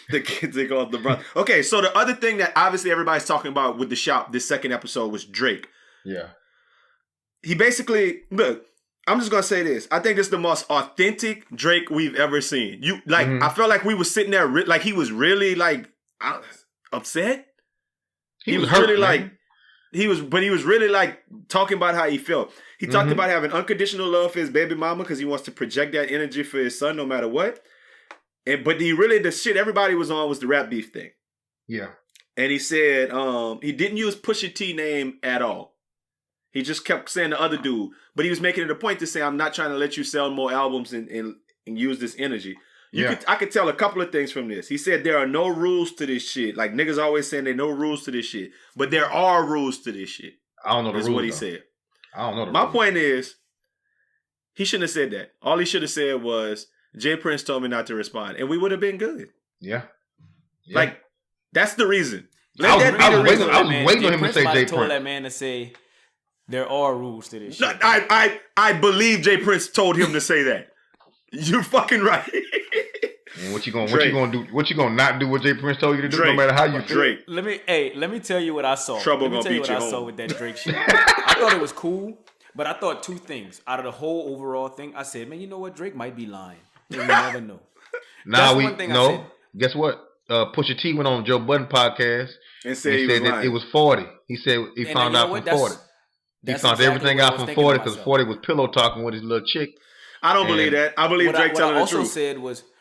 The kente cloth LeBron. Okay, so the other thing that obviously everybody's talking about with the shop this second episode was Drake. Yeah. He basically look. I'm just gonna say this. I think this is the most authentic Drake we've ever seen. I felt like we were sitting there, like he was really like upset. He was hurt, really he was really like talking about how he felt. He talked about having unconditional love for his baby mama because he wants to project that energy for his son no matter what. But the shit everybody was on was the rap beef thing. Yeah. And he said he didn't use Pusha T name at all. He just kept saying the other dude. But he was making it a point to say, I'm not trying to let you sell more albums and use this energy. I could tell a couple of things from this. He said there are no rules to this shit. Like niggas always saying there are no rules to this shit. But there are rules to this shit. I don't know the rules. That's what he said. I don't know the rules. My rules. point is, he shouldn't have said that. All he should have said was, Jay Prince told me not to respond. And we would have been good. Yeah. Like, that's the reason. I was waiting on him to say Jay Prince. Told that man to say, there are rules to this shit. No, I believe Jay Prince told him to say that. You're fucking right. And what you gonna do? What you gonna not do what Jay Prince told you to do? No matter how you feel. Let me tell you what I saw. Trouble let me gonna tell you beat what you I saw home. with that Drake shit. I thought it was cool, but I thought two things out of the whole overall thing. I said, man, you know what? Drake might be lying. You never know. Guess what? Pusha T went on Joe Budden podcast and said that it was 40. He said he found out from 40. He found everything out from 40 because 40 was pillow talking with his little chick. I don't believe that. I believe Drake telling the truth.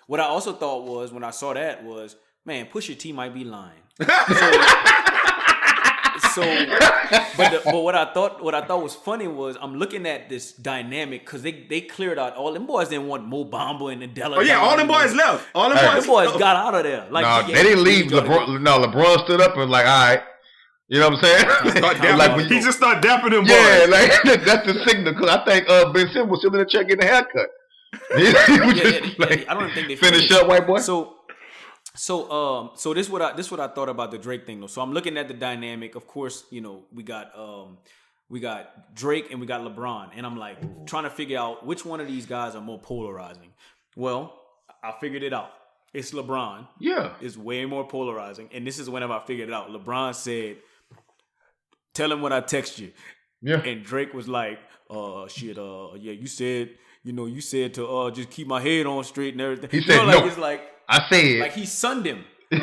What I also thought was when I saw that was, man, Pusha T might be lying. But what I thought was funny was I'm looking at this dynamic because they cleared out all them boys didn't want Mo Bamba and Adela. Oh yeah, all them boys left. All them boys got out of there. Like they didn't leave. LeBron stood up and was like, all right. You know what I'm saying? He just started dapping them boys. Yeah, like that's the signal. Because I think Ben Simmons was still in the check getting a haircut. I don't think they finish up, white boy. So this what I thought about the Drake thing though. So I'm looking at the dynamic. Of course, you know we got Drake and we got LeBron, and I'm like trying to figure out which one of these guys are more polarizing. Well, I figured it out. It's LeBron. Yeah, it's way more polarizing, and this is whenever I figured it out. LeBron said, "Tell him what I text you." Yeah, and Drake was like, shit, yeah, you said to just keep my head on straight and everything. He said, no. It's like I said, like he sunned him. He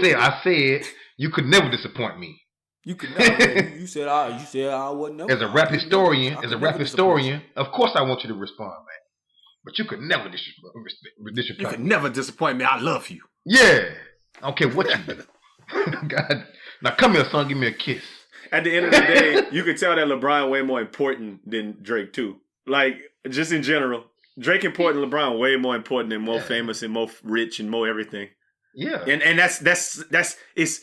said, I said you could never disappoint me. You could never. you said I wasn't. As a rap historian, of course I want you to respond, man. But you could never disappoint. You could never disappoint me. I love you. Yeah, I don't care what you do. God, now come here, son. Give me a kiss. At the end of the day, you could tell that LeBron way more important than Drake too. Like just in general, Drake important, LeBron way more important and more famous and more rich and more everything. Yeah, and that's it's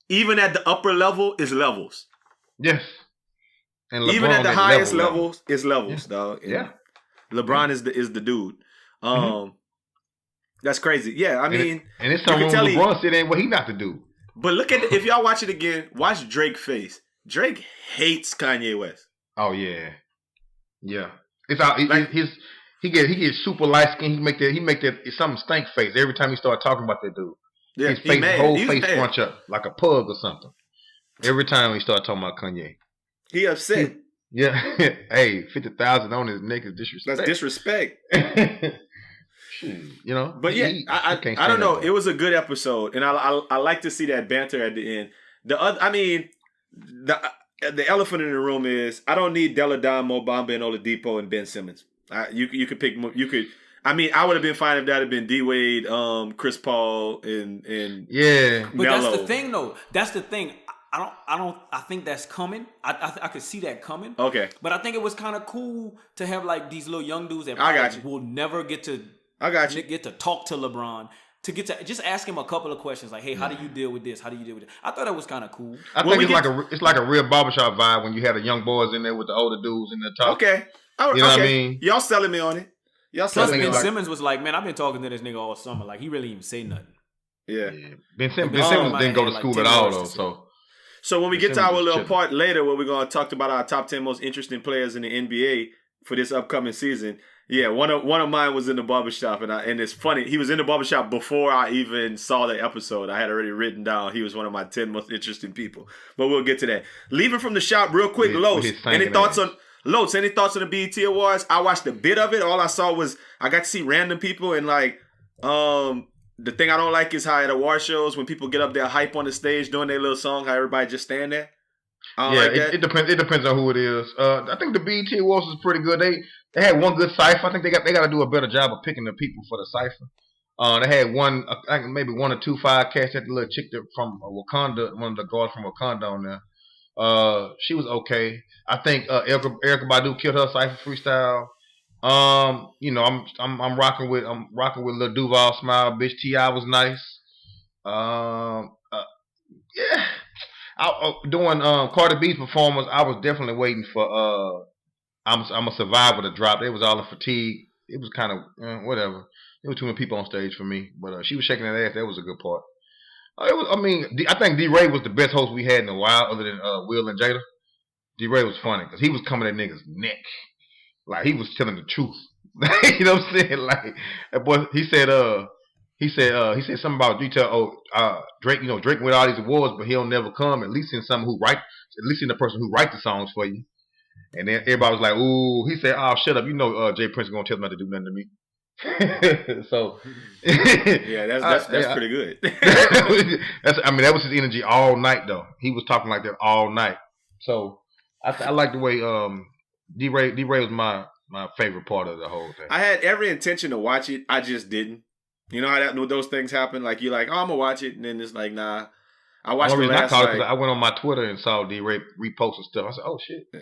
even at the upper level is levels. Yes, and even at the highest levels is levels, dog. And yeah, LeBron is the dude. That's crazy. Yeah, I mean, and it's you something can tell LeBron said ain't what he not to do. But look at if y'all watch it again, watch Drake's face. Drake hates Kanye West. Oh yeah. It's out. He gets super light skin. He make that something stank face every time he start talking about that dude. Yeah, his face, whole face mad. scrunch up like a pug or something. Every time he start talking about Kanye, he upset. Yeah, hey, 50,000 on his neck is disrespect. That's disrespect. You know, but yeah, I don't know. It was a good episode, and I like to see that banter at the end. The elephant in the room is I don't need Della Don, Mo Bamba, and Oladipo and Ben Simmons. You could pick. You could. I mean, I would have been fine if that had been D Wade, Chris Paul, and yeah. But Melo. That's the thing, though. That's the thing. I think that's coming. I could see that coming. Okay. But I think it was kind of cool to have like these little young dudes that will never get to. Get to talk to LeBron. To get to just ask him a couple of questions like, hey, how do you deal with this? How do you deal with it? I thought that was kind of cool. I think it's like a real barbershop vibe when you have the young boys in there with the older dudes in the top. Okay. You know what I mean? Y'all selling me on it. Plus, Ben Simmons was like, man, I've been talking to this nigga all summer. Like, he really even say nothing. Yeah. Ben Simmons didn't go to school at all, though. So when we get to our little part later where we're going to talk about our top 10 most interesting players in the NBA for this upcoming season, yeah, one of mine was in the barbershop, and it's funny. He was in the barbershop before I even saw the episode. I had already written down he was one of my 10 most interesting people. But we'll get to that. Leaving from the shop real quick, Los. Any thoughts on the BET Awards? I watched a bit of it. All I saw was I got to see random people, and like the thing I don't like is how at award shows when people get up there hype on the stage doing their little song, how everybody just stand there. It depends. It depends on who it is. I think the BET Awards is pretty good. They had one good cipher. I think they got to do a better job of picking the people for the cipher. They had maybe one or two fire cats. That little chick from Wakanda, one of the guards from Wakanda on there. She was okay. I think Erykah Badu killed her cipher freestyle. I'm rocking with Lil Duval Smile, bitch. T.I. was nice. Yeah. Doing Cardi B's performance, I was definitely waiting for I'm a Survivor to drop. It was all in fatigue. It was kind of whatever. There were too many people on stage for me, but she was shaking that ass. That was a good part. I think D-Ray was the best host we had in a while, other than Will and Jada. D-Ray was funny because he was coming at niggas' neck, like he was telling the truth. You know what I'm saying? Like that boy, he said something about detail. Drake, Drake win all these awards, but he'll never come. At least in the person who write the songs for you. And then everybody was like, "Ooh," he said, "Oh, shut up! Jay Prince is gonna tell me not to do nothing to me." So, yeah, that's pretty good. That was his energy all night, though. He was talking like that all night. So, I like the way D-Ray was my favorite part of the whole thing. I had every intention to watch it. I just didn't. You know how those things happen? Like, you're like, oh, I'm going to watch it. And then it's like, nah. I watched it last night. I went on my Twitter and saw D-Ray repost and stuff. I said, oh, shit. Yeah.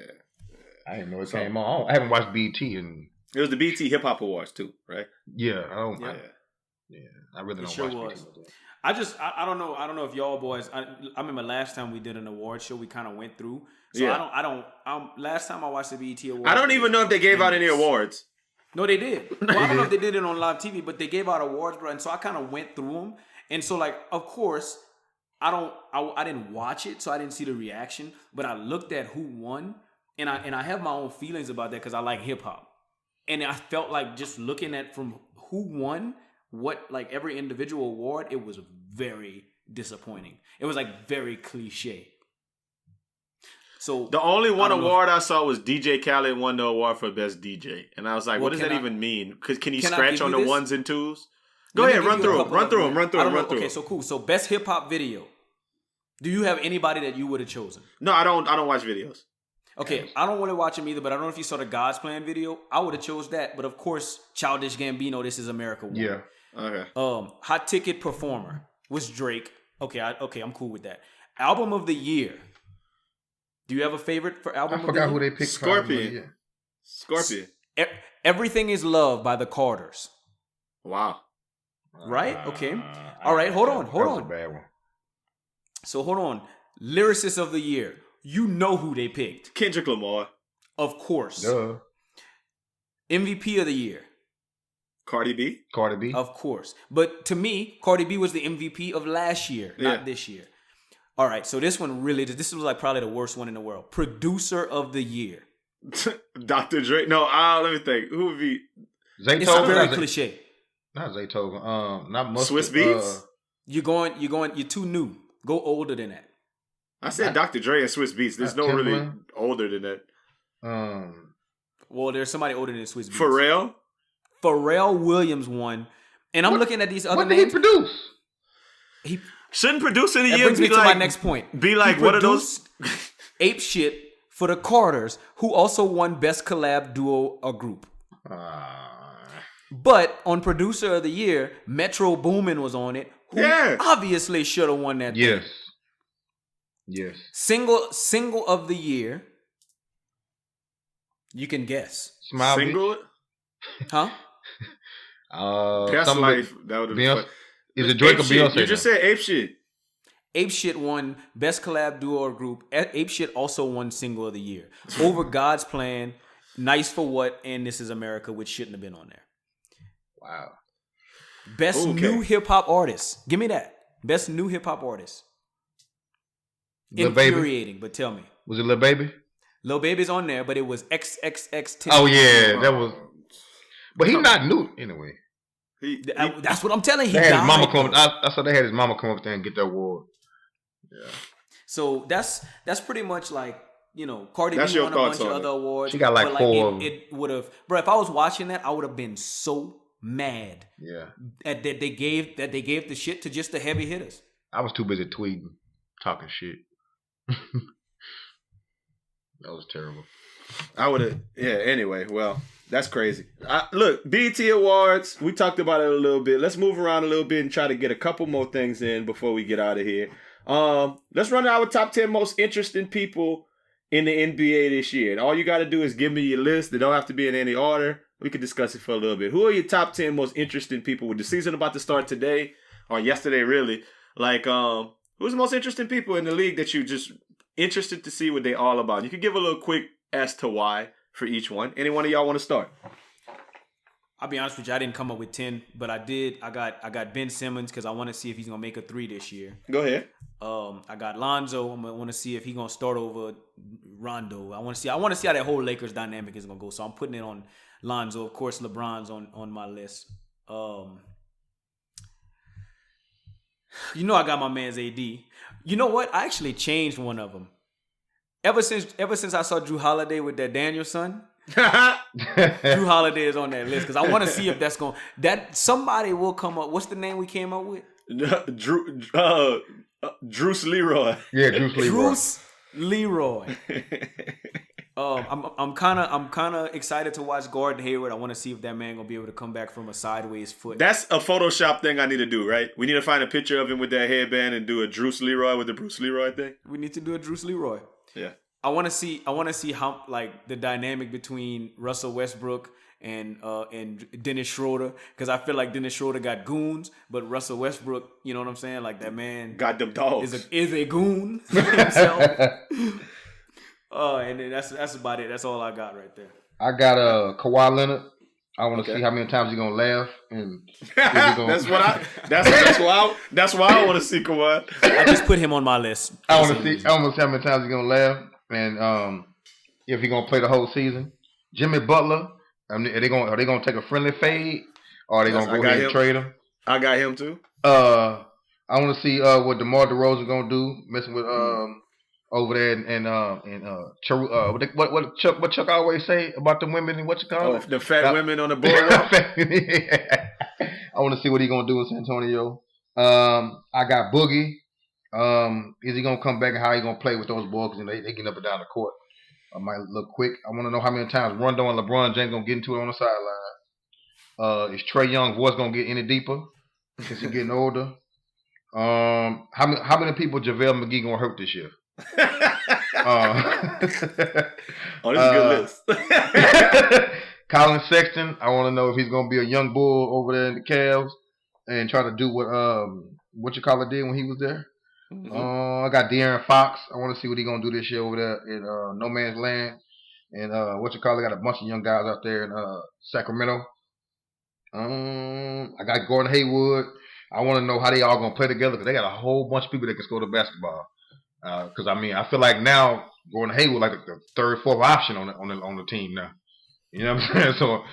I didn't know it came on. I haven't watched BET. It was the BET Hip Hop Awards, too, right? Yeah. I really don't sure watch BET. I don't know. I don't know if y'all boys. I remember last time we did an award show, we kind of went through. So yeah. Last time I watched the BET Awards, I don't even know if they gave out any awards. No, they did. Well, I don't know if they did it on live TV, but they gave out awards, bro. And so I kind of went through them. And so, like, of course, I didn't watch it, so I didn't see the reaction. But I looked at who won, and I have my own feelings about that because I like hip hop. And I felt like just looking at from who won what, like every individual award, it was very disappointing. It was like very cliche. So the only one award I saw was DJ Khaled won the award for best DJ, and I was like, "What does that even mean? Can he scratch on the ones and twos?" Go ahead, run through them. Okay, so cool. So best hip hop video. Do you have anybody that you would have chosen? No, I don't watch videos. Okay, I don't want to watch them either, but I don't know if you saw the God's Plan video. I would have chose that, but of course, Childish Gambino, This Is America won. Yeah. Okay. Hot Ticket Performer was Drake. Okay, I'm cool with that. Album of the Year. Do you have a favorite for album of the year? I forgot who they picked. Scorpion. Everything Is Love by the Carters. Wow. Right? Okay. All right, hold on. That was a bad one. So hold on. Lyricist of the Year. You know who they picked. Kendrick Lamar. Of course. Duh. MVP of the Year. Cardi B. Cardi B. Of course. But to me, Cardi B was the MVP of last year, not this year. All right, so this one really, this was like probably the worst one in the world. Producer of the year. Dr. Dre. No, let me think. Who would be? Zaytoven. It's very cliche. Not Zaytoven. Not Mustard. Swiss Beats. You're too new. Go older than that. I said Dr. Dre and Swiss Beats. There's no really older than that. Well, there's somebody older than Swiss Beats. Pharrell Williams won. And I'm looking at these other names. What did he produce? He shouldn't produce in a year. That brings me to my next point. Be like one of those ape shit for the Carters, who also won Best Collab Duo or Group. But on Producer of the Year, Metro Boomin was on it, who obviously should have won that. Yes. Thing. Yes. Single of the Year. You can guess. Smile single? Huh? Past Life. That would have been fun. Is it Drake or Beyonce? You just said Ape Shit. Ape Shit won Best Collab Duo or Group. Ape Shit also won Single of the Year. Over God's Plan, Nice for What, and This Is America, which shouldn't have been on there. Wow. Best New Hip Hop Artist. Give me that. Best New Hip Hop Artist. Lil Infuriating, Baby? But tell me. Was it Lil Baby? Lil Baby's on there, but it was XXX. Oh, yeah. That was... But he's not new, anyway. That's what I'm telling you. They had his mama come. I saw they had his mama come up there and get that award. Yeah. So that's pretty much like, you know, Cardi B won a bunch of other awards. She got like 4 of them. It would have, bro. If I was watching that, I would have been so mad. Yeah. That they gave the shit to just the heavy hitters. I was too busy tweeting, talking shit. That was terrible. I would have. Yeah. Anyway, well. That's crazy. Look, BET Awards, we talked about it a little bit. Let's move around a little bit and try to get a couple more things in before we get out of here. Let's run our top 10 most interesting people in the NBA this year. And all you got to do is give me your list. They don't have to be in any order. We can discuss it for a little bit. Who are your top 10 most interesting people with the season about to start today or yesterday, really? Like, who's the most interesting people in the league that you just interested to see what they all about? You can give a little quick as to why. For each one. Any one of y'all want to start? I'll be honest with you, I didn't come up with 10, but I did. I got Ben Simmons because I want to see if he's gonna make a 3 this year. Go ahead. I got Lonzo. I want to see if he's gonna start over Rondo. I want to see how that whole Lakers dynamic is gonna go. So I'm putting it on Lonzo. Of course, LeBron's on my list. You know, I got my man's AD. You know what? I actually changed one of them. Ever since I saw Drew Holiday with that Daniel son, Drew Holiday is on that list because I want to see if that somebody will come up. What's the name we came up with? Druce Leroy. Yeah, Druce Leroy. Druce Leroy. I'm kind of excited to watch Gordon Hayward. I want to see if that man gonna be able to come back from a sideways foot. That's a Photoshop thing I need to do, right? We need to find a picture of him with that headband and do a Druce Leroy with the Bruce Leroy thing. We need to do a Druce Leroy. Yeah. I want to see how like the dynamic between Russell Westbrook and Dennis Schroeder, because I feel like Dennis Schroeder got goons, but Russell Westbrook, you know what I'm saying? Like that man got them dogs. Is a goon himself. And then that's about it. That's all I got right there. I got Kawhi Leonard. I want to see how many times he's gonna laugh, and that's why I want to see Kawhi. I just put him on my list. I want to see how many times he's gonna laugh, and if he's gonna play the whole season. Jimmy Butler. Are they gonna take a friendly fade, or are they gonna go ahead and trade him? I got him too. I want to see what DeMar DeRozan gonna do, messing with over there and what Chuck always say about the women and what you call it? The fat women on the boardwalk. I want to see what he's gonna do in San Antonio. I got Boogie. Is he gonna come back and how he gonna play with those boys? And they get up and down the court. I might look quick. I want to know how many times Rondo and LeBron James gonna get into it on the sideline. Is Trae Young's voice gonna get any deeper since he's getting older? How many people JaVale McGee gonna hurt this year? This is a good list. Colin Sexton, I want to know if he's gonna be a young bull over there in the Cavs and try to do what you call it did when he was there. Mm-hmm. I got De'Aaron Fox. I want to see what he's gonna do this year over there in No Man's Land. And got a bunch of young guys out there in Sacramento. I got Gordon Hayward. I want to know how they all gonna play together because they got a whole bunch of people that can score the basketball. Because I feel like now Gordon Hayward like the third, fourth option on the team now. You know what I'm saying? So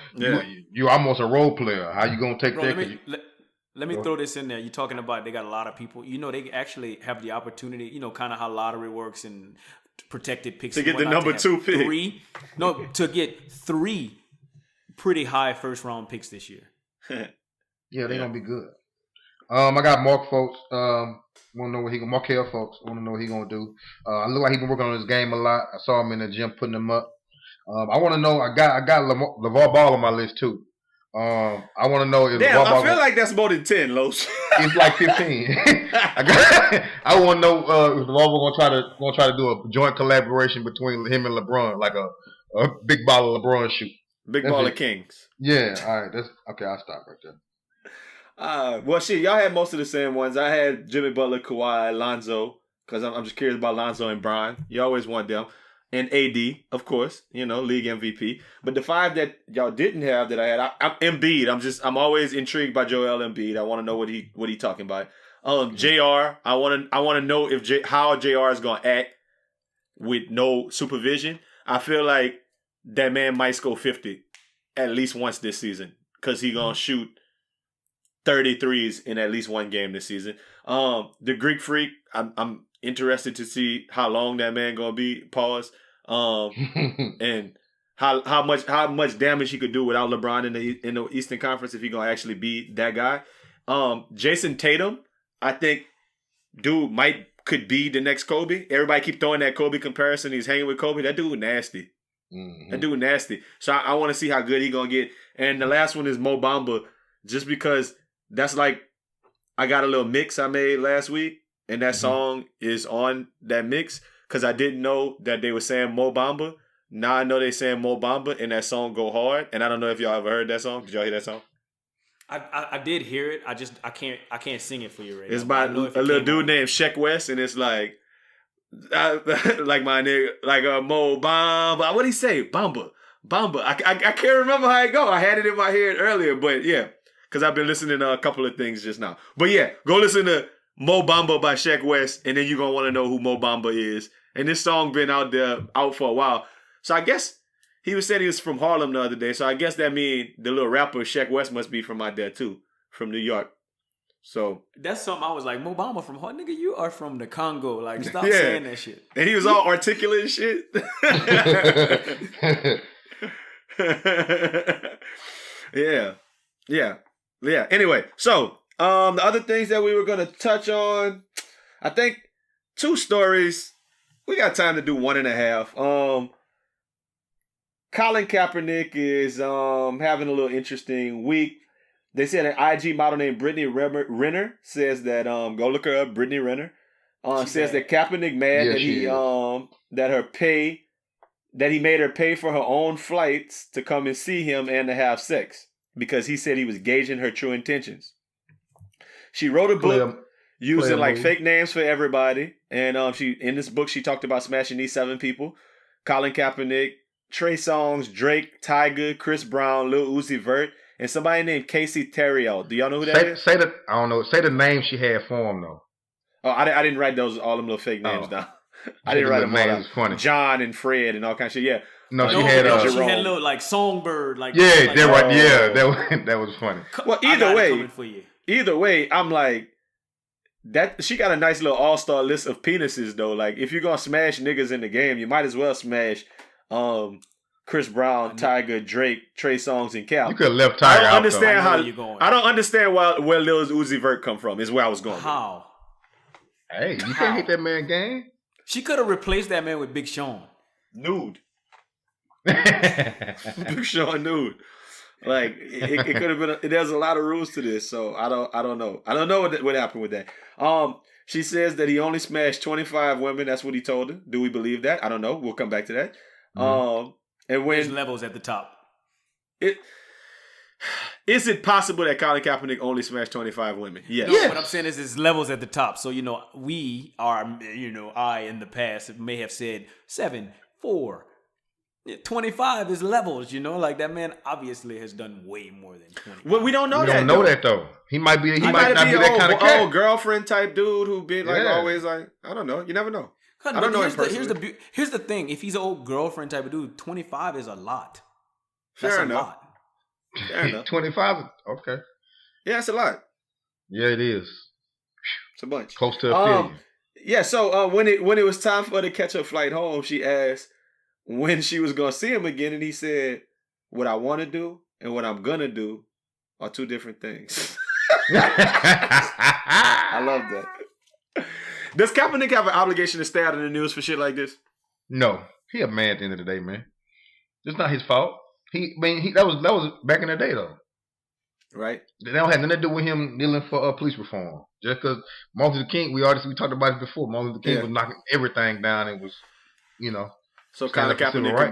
you're almost a role player. How you gonna take that? Let me throw this in there. You're talking about they got a lot of people. They actually have the opportunity. Kind of how lottery works and protected picks to get the number 2 pick. To get 3 pretty high first round picks this year. Yeah, they're gonna be good. I got Mark Folks. Want to know what Markel Folks. Want to know what he gonna do. I look like he been working on his game a lot. I saw him in the gym putting him up. I want to know. I got LeVar Ball on my list too. I want to know if LeVar Ball. I feel like that's more than 10, Los. It's like 15. I want to know if LeVar Ball gonna try to do a joint collaboration between him and LeBron, like a big ball of LeBron shoot. Big ball of Kings. Yeah. All right. That's okay. I'll stop right there. Well, shit, y'all had most of the same ones. I had Jimmy Butler, Kawhi, Lonzo, because I'm just curious about Lonzo and Brian. You always want them. And AD, of course, league MVP. But the 5 that y'all didn't have that I had, I'm Embiid. I'm always intrigued by Joel Embiid. I want to know what he talking about. JR, I want to know how JR is gonna act with no supervision. I feel like that man might score 50 at least once this season because he gonna shoot 33s in at least one game this season. The Greek Freak, I'm interested to see how long that man gonna be. Pause. And how much damage he could do without LeBron in the Eastern Conference if he gonna actually be that guy. Jason Tatum, I think, dude could be the next Kobe. Everybody keep throwing that Kobe comparison. He's hanging with Kobe. That dude nasty. Mm-hmm. That dude nasty. So I want to see how good he gonna get. And the last one is Mo Bamba, just because that's like I got a little mix I made last week, and that song is on that mix because I didn't know that they were saying Mo Bamba. Now I know they saying Mo Bamba, and that song go hard. And I don't know if y'all ever heard that song. Did y'all hear that song? I did hear it. I can't sing it for you right now. It's by a little dude named Sheck West, and it's like like my nigga, like Mo Bamba. What'd he say? Bamba. I can't remember how it go. I had it in my head earlier, but yeah, because I've been listening to a couple of things just now. But yeah, go listen to Mo Bamba by Sheck West, and then you're gonna want to know who Mo Bamba is. And this song been out for a while. So I guess he was saying he was from Harlem the other day. So I guess that means the little rapper Sheck West must be from out there too, from New York. So that's something I was like, Mo Bamba from Harlem, nigga, you are from the Congo. Like, stop saying that shit. And he was all articulate and shit. Yeah. Anyway, so the other things that we were gonna touch on, I think 2 stories. We got time to do 1.5. Colin Kaepernick is having a little interesting week. They said an IG model named Brittany Renner says that go look her up. Brittany Renner says that Kaepernick mad that he made her pay for her own flights to come and see him and to have sex because he said he was gauging her true intentions. She wrote a book using like fake names for everybody, and in this book she talked about smashing these 7 people: Colin Kaepernick, Trey Songz, Drake, Tyga, Chris Brown, Lil Uzi Vert, and somebody named Casey Terrio. Do y'all know who that is? I don't know. Say the name she had for him though. Oh, I didn't write all them little fake names down. I didn't write them all down. Funny. John and Fred and all kinds of shit. Yeah. No, she had a little like Songbird. Like they're right. Yeah, that was funny. Well, either way, I'm like that. She got a nice little all-star list of penises though. Like if you're gonna smash niggas in the game, you might as well smash Chris Brown, Tyga, Drake, Trey Songz, and Cal. You could have left Tyga out. I don't understand where Lil Uzi Vert come from. Is where I was going. How? Hey, you can't hate that man game. She could have replaced that man with Big Sean. Nude. Big Sean nude. Like it could have been. There's a lot of rules to this, so I don't know. I don't know what happened with that. She says that he only smashed 25 women. That's what he told her. Do we believe that? I don't know. We'll come back to that. And when there's levels at the top. Is it possible that Colin Kaepernick only smashed 25 women? Yes. No, what I'm saying is there's levels at the top. So, I in the past may have said 7, 4, 25 is levels, like that man obviously has done way more than 25. Well, we don't know We that. don't know that though. He might be. He might not be that kind of cat. Old girlfriend type dude who been like always like I don't know. You never know. I don't know him personally. Here's the thing. If he's an old girlfriend type of dude, 25 is a lot. Fair That's enough. a lot. Fair enough. 25. Okay. Yeah, it's a lot. Yeah, it is. It's a bunch. Close to a billion. Yeah. So when it was time for her to catch her flight home, she asked when she was gonna see him again, and he said, "What I want to do and what I'm gonna do are two different things." I love that. Does Kaepernick have an obligation to stay out of the news for shit like this? No, he a man at the end of the day, man. It's not his fault. That was back in the day though. Right. That don't have nothing to do with him kneeling for police reform. Just because Martin Luther King, we talked about it before. Martin Luther King was knocking everything down and was, So Colin Kaepernick could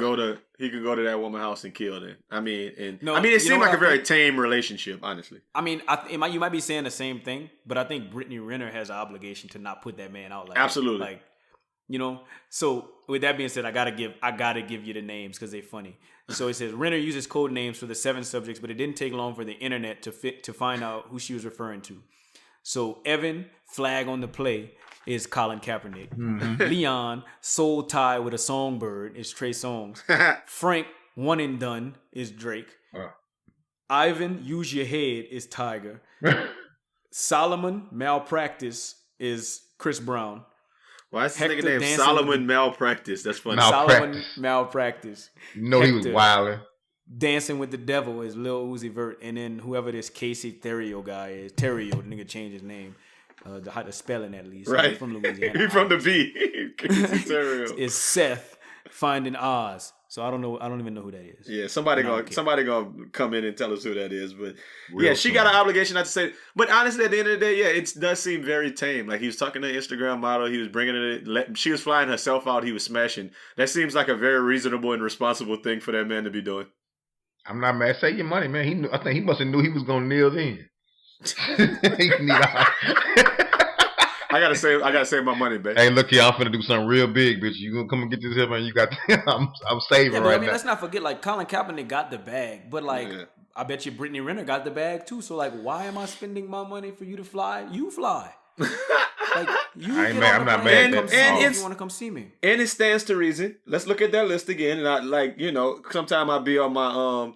go to that woman's house and kill them. It seemed like a very tame relationship, honestly. You might be saying the same thing, but I think Brittany Renner has an obligation to not put that man out like absolutely. So with that being said, I gotta give you the names because they're funny. So it says Renner uses code names for the 7 subjects, but it didn't take long for the internet to find out who she was referring to. So Evan, flag on the play, is Colin Kaepernick. Mm-hmm. Leon, soul tie with a songbird, is Trey Songz. Frank, one and done, is Drake. Ivan, use your head, is Tiger. Solomon, malpractice, is Chris Brown. Why is this nigga named Solomon Malpractice? That's funny. Solomon Malpractice. He was wilding. Dancing with the Devil is Lil Uzi Vert. And then whoever this Casey Terrio guy is, Terrio, the nigga changed his name. The spelling at least. Right. From Louisiana. He from the B. Casey Terrio. Is Seth finding Oz. So I don't know. I don't even know who that is. Yeah, somebody gonna come in and tell us who that is. But she got an obligation not to say it. But honestly, at the end of the day, it does seem very tame. Like he was talking to an Instagram model. He was bringing it. She was flying herself out. He was smashing. That seems like a very reasonable and responsible thing for that man to be doing. I'm not mad. Save your money, man. I think he must have knew he was gonna kneel then. I gotta save my money, babe. Hey, look here, I'm finna do something real big, bitch. You gonna come and get this here, man? You got, I'm saving right now. Let's not forget, Colin Kaepernick got the bag, but I bet you Brittany Renner got the bag too. So why am I spending my money for you to fly? You fly. I'm not mad. And you want to come see me. And it stands to reason. Let's look at that list again. And sometime I'll be on my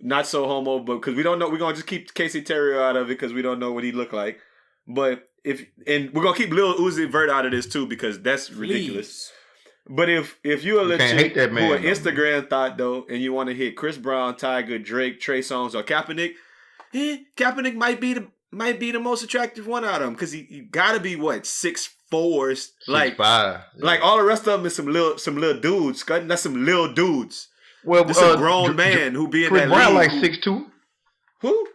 not so homo, but because we don't know, we're gonna just keep Casey Terrio out of it because we don't know what he look like. But we're gonna keep Lil Uzi Vert out of this too because that's ridiculous. But if you're a legit who an Instagram thought though, and you want to hit Chris Brown, Tiger, Drake, Trey Songz, or Kaepernick, Kaepernick might be the most attractive one out of them because he gotta be 6'4", 6'5", like all the rest of them is some little dudes. That's some little dudes. Well, it's a grown man who be in Chris that Brown league. 6'2". Who?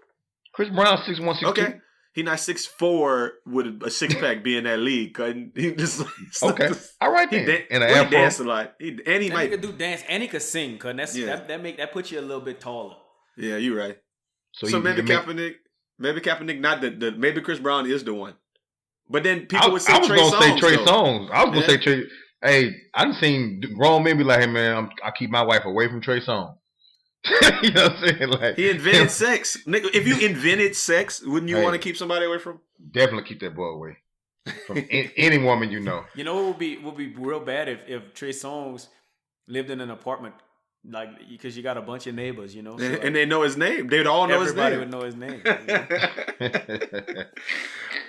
Chris Brown 6'1", 6'2". Okay. He not 6'4" with a 6-pack be in that league. He just okay. All right then. He dance a lot. He could do dance and he could sing. Cause that puts you a little bit taller. Yeah, you're right. So maybe Kaepernick. Maybe Chris Brown is the one. But then people would say Trey Songz. I was gonna say Trey Songz. I was gonna say Trey. Hey, I done seen grown men be like, "Hey man, I keep my wife away from Trey Songz." You know what I'm saying? Like he invented sex. Nigga, if you invented sex, wouldn't you want to keep somebody away from? Definitely keep that boy away from any woman you know. You know what would be real bad if Trey Songz lived in an apartment, because you got a bunch of neighbors, So, and they know his name. They'd all know his name. Everybody would know his name.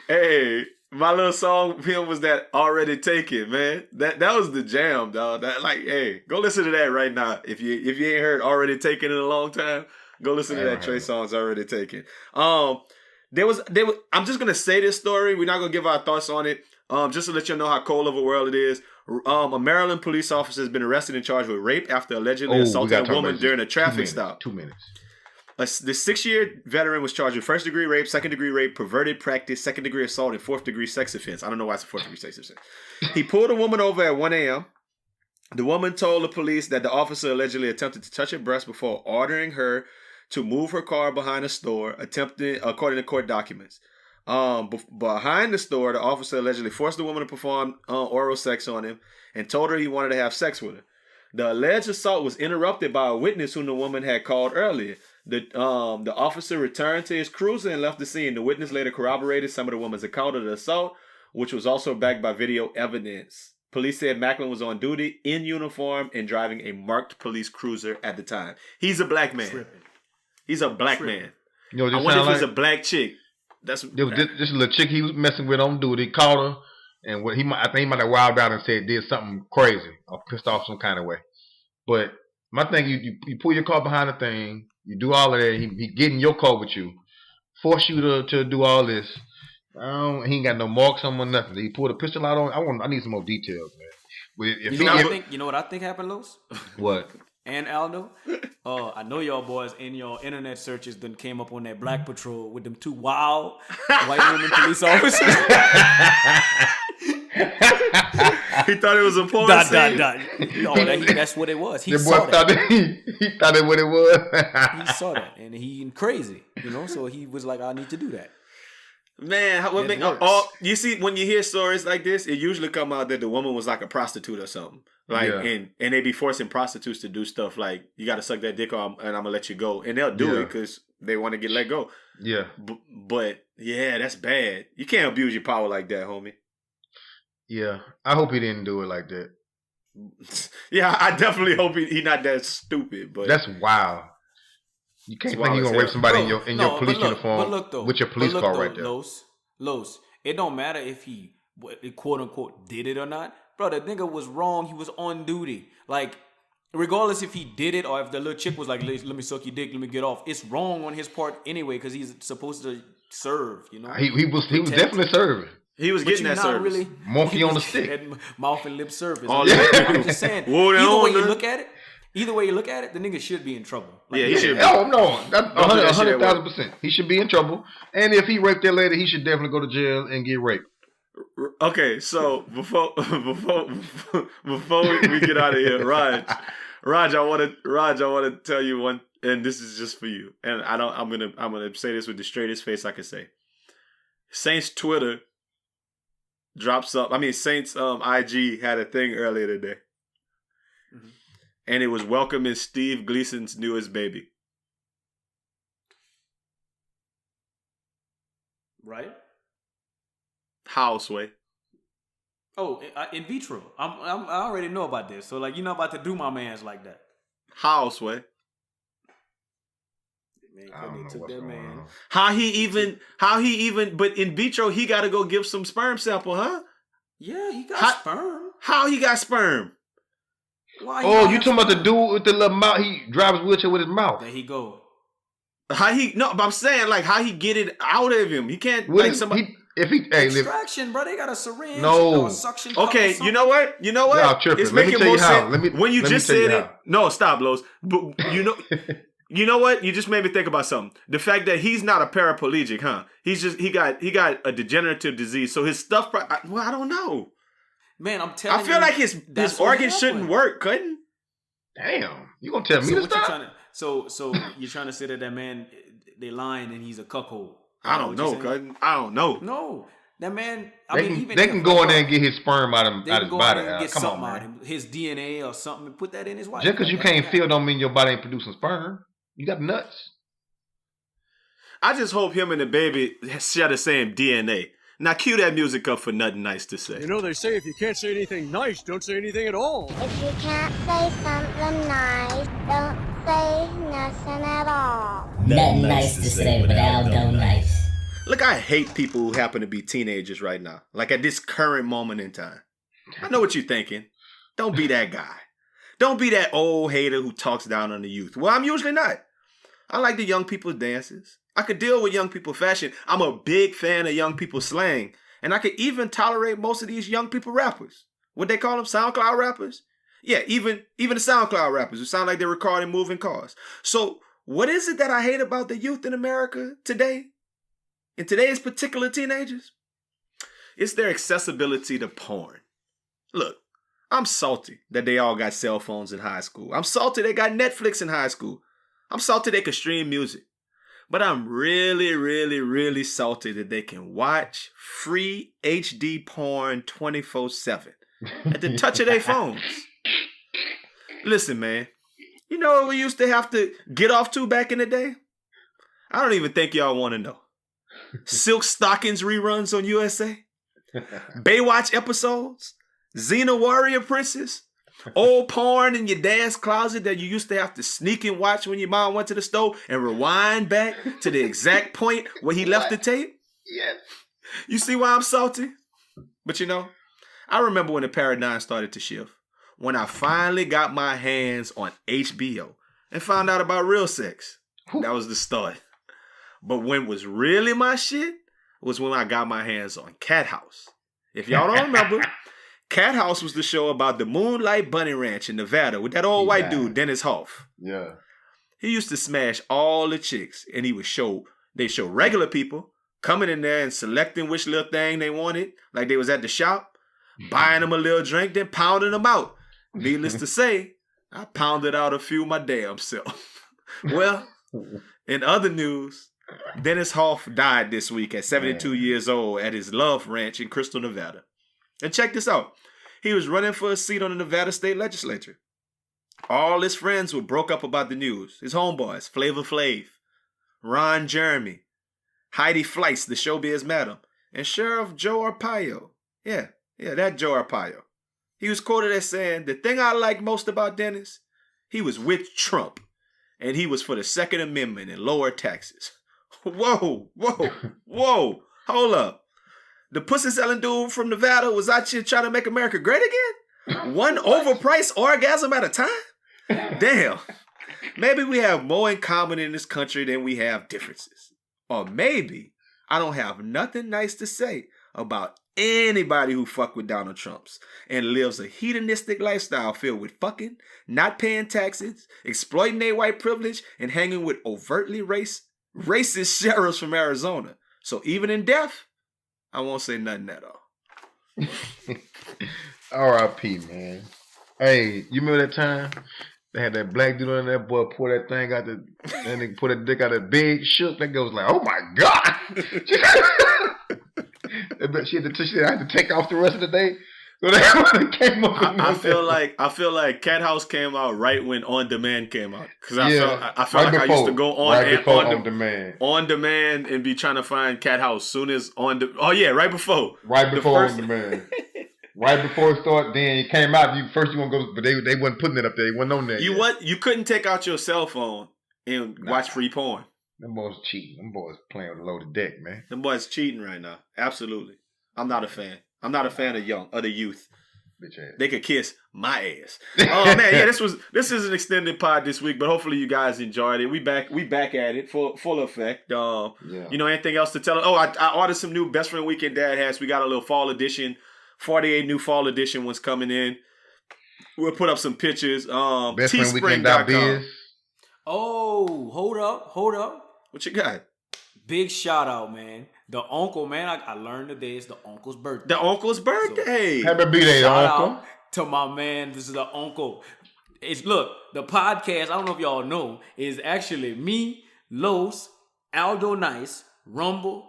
Hey, my little song of him was that Already Taken, man. That was the jam, dog. Hey, go listen to that right now. If you ain't heard Already Taken in a long time, go listen to that Trey Songz Already Taken. I'm just gonna say this story. We're not gonna give our thoughts on it. Just to let you know how cold of a world it is. A Maryland police officer has been arrested and charged with rape after allegedly assaulting a woman during a traffic stop. 2 minutes. The 6-year veteran was charged with 1st-degree rape, 2nd-degree rape, perverted practice, 2nd-degree assault, and 4th-degree sex offense. I don't know why it's a 4th-degree sex offense. He pulled a woman over at 1 a.m. The woman told the police that the officer allegedly attempted to touch her breast before ordering her to move her car behind a store, according to court documents. Behind the store, the officer allegedly forced the woman to perform oral sex on him and told her he wanted to have sex with her. The alleged assault was interrupted by a witness whom the woman had called earlier. The officer returned to his cruiser and left the scene. The witness later corroborated some of the woman's account of the assault, which was also backed by video evidence. Police said Macklin was on duty in uniform and driving a marked police cruiser at the time. He's a black man. Tripping. He's a black man. You know what I this wonder if sound he's like? a black chick. That's This little chick he was messing with on duty caught her, and I think he might have wilded out and said did something crazy or pissed off some kind of way. But my thing, you pull your car behind the thing, you do all of that. He get in your car with you, force you to do all this. He ain't got no marks on him or nothing. He pulled a pistol out on. I need some more details, man. But You know what I think happened, Los? What? And Aldo, I know y'all boys in your internet searches done came up on that Black Patrol with them 2 wild white women police officers. He thought it was a porn scene. No, that's what it was. He The saw boy that. he thought it what it was. He saw that, and he crazy, so he was like, I need to do that. Man, you see, when you hear stories like this, it usually come out that the woman was like a prostitute or something. Like, Yeah. and they be forcing prostitutes to do stuff like, you got to suck that dick off and I'm going to let you go. And they'll do it because they want to get let go. Yeah. But, yeah, that's bad. You can't abuse your power like that, homie. Yeah. I hope he didn't do it like that. Yeah, I definitely hope he not that stupid. But That's wild. You can't think you're gonna rape somebody in your police uniform with your police car right there. Los, it don't matter if he quote unquote did it or not, bro. The nigga was wrong. He was on duty. Like, regardless if he did it or if the little chick was like, "Let me suck your dick, let me get off." It's wrong on his part anyway because he's supposed to serve. He was definitely serving. He was getting that service. Really, Monkey on the stick. Mouth and lip service. All I'm just saying. Either way you look at it, the nigga should be in trouble. Like, yeah, he should be. Oh, no. 100,000%. He should be in trouble. And if he raped that lady, he should definitely go to jail and get raped. Okay, so before we get out of here, Raj, I want to tell you one, and this is just for you. And I'm gonna say this with the straightest face I can say. Saints Twitter drops up. I mean, Saints IG had a thing earlier today. Mm-hmm. And it was welcoming Steve Gleason's newest baby. Right? Houseway. Oh, in vitro. I already know about this. So, like, you're not about to do my man's like that. Houseway. Man, Kanye took that man. How he even, but in vitro, he got to go give some sperm sample, huh? Yeah, he got sperm. How he got sperm? Why you talking about the dude with the little mouth? He drives his wheelchair with his mouth. There he go. But I'm saying, like, how he get it out of him? He can't, like, somebody... Extraction, bro. They got a syringe. No. A suction okay, you know what? Y'all tripping. It's making more sense. When you just said it... How. No, stop, Los. But you know what? You just made me think about something. The fact that he's not a paraplegic, huh? He got a degenerative disease, so his stuff... I don't know. Man, I'm telling you. I feel like his organs shouldn't work, couldn't? Damn. You gonna tell me to stop? So you're trying to say that man, they lying and he's a cuckold. I don't know, cousin. I don't know. No. That man, they can go in there and get his sperm out of his body. Come on, man. His DNA or something and put that in his wife. Just because you can't feel don't mean your body ain't producing sperm. You got nuts. I just hope him and the baby share the same DNA. Now cue that music up for Nothin NICE to say. You know, they say if you can't say anything nice, don't say anything at all. If you can't say something nice, don't say nothing at all. Nothin NICE to say with Aldo NICE. Look, I hate people who happen to be teenagers right now. Like at this current moment in time. I know what you're thinking. Don't be that guy. Don't be that old hater who talks down on the youth. Well, I'm usually not. I like the young people's dances. I could deal with young people fashion. I'm a big fan of young people slang. And I could even tolerate most of these young people rappers. What they call them? SoundCloud rappers? Yeah, even the SoundCloud rappers who sound like they're recording moving cars. So what is it that I hate about the youth in America today? In today's particular teenagers? It's their accessibility to porn. Look, I'm salty that they all got cell phones in high school. I'm salty they got Netflix in high school. I'm salty they can stream music. But I'm really, really, really salty that they can watch free HD porn 24/7 at the touch of their phones. Listen, man. You know what we used to have to get off to back in the day? I don't even think y'all want to know. Silk Stockings reruns on USA. Baywatch episodes. Xena Warrior Princess. Old porn in your dad's closet that you used to have to sneak and watch when your mom went to the store and rewind back to the exact point where he left the tape. Yes. You see why I'm salty? But you know, I remember when the paradigm started to shift. When I finally got my hands on HBO and found out about real sex. That was the start. But when was really my shit was when I got my hands on Cat House. If y'all don't remember, Cat House was the show about the Moonlight Bunny Ranch in Nevada with that old white dude, Dennis Hoff. Yeah. He used to smash all the chicks, and they show regular people coming in there and selecting which little thing they wanted, like they was at the shop, buying them a little drink, then pounding them out. Needless to say, I pounded out a few my damn self. Well, in other news, Dennis Hoff died this week at 72 years old at his Love Ranch in Crystal, Nevada. And check this out. He was running for a seat on the Nevada State Legislature. All his friends were broke up about the news. His homeboys, Flavor Flav, Ron Jeremy, Heidi Fleiss, the showbiz madam, and Sheriff Joe Arpaio. Yeah, that Joe Arpaio. He was quoted as saying, "The thing I like most about Dennis, he was with Trump, and he was for the Second Amendment and lower taxes." Whoa, hold up. The pussy selling dude from Nevada was out here trying to make America great again? One overpriced orgasm at a time? Damn. Maybe we have more in common in this country than we have differences. Or maybe I don't have nothing nice to say about anybody who fuck with Donald Trump's and lives a hedonistic lifestyle filled with fucking, not paying taxes, exploiting their white privilege, and hanging with overtly racist sheriffs from Arizona. So even in death, I won't say nothing at all. R.I.P. man. Hey, you remember that time they had that black dude on there, boy, pour that thing out that nigga pour that dick out that big shook. That girl was like, "Oh my god!" She had to take off the rest of the day. So that came up. I feel like Cat House came out right when On Demand came out, because I felt like I used to go on demand and be trying to find Cat House soon as right before On Demand. Right before it started, then it came out. You want to go, but they wasn't putting it up there. It wasn't on there. You couldn't take out your cell phone and watch free porn. Them boys cheating. Them boys playing with a loaded deck, man. Them boys cheating right now. Absolutely. I'm not a fan. I'm not a fan of the youth. Bitch ass. They could kiss my ass. Oh man, yeah, this is an extended pod this week, but hopefully you guys enjoyed it. We back at it full effect. You know, anything else to tell? Oh, I ordered some new Best Friend Weekend Dad hats. We got a little fall edition. 48 new fall edition ones coming in. We'll put up some pictures. Bestfriendweekend.biz. Oh, hold up. What you got? Big shout out, man. The uncle, man. I learned today it's the uncle's birthday. The uncle's birthday. Happy birthday, uncle. Out to my man. This is the uncle. The podcast, I don't know if y'all know, is actually me, Los, Aldo NICE, Rumble,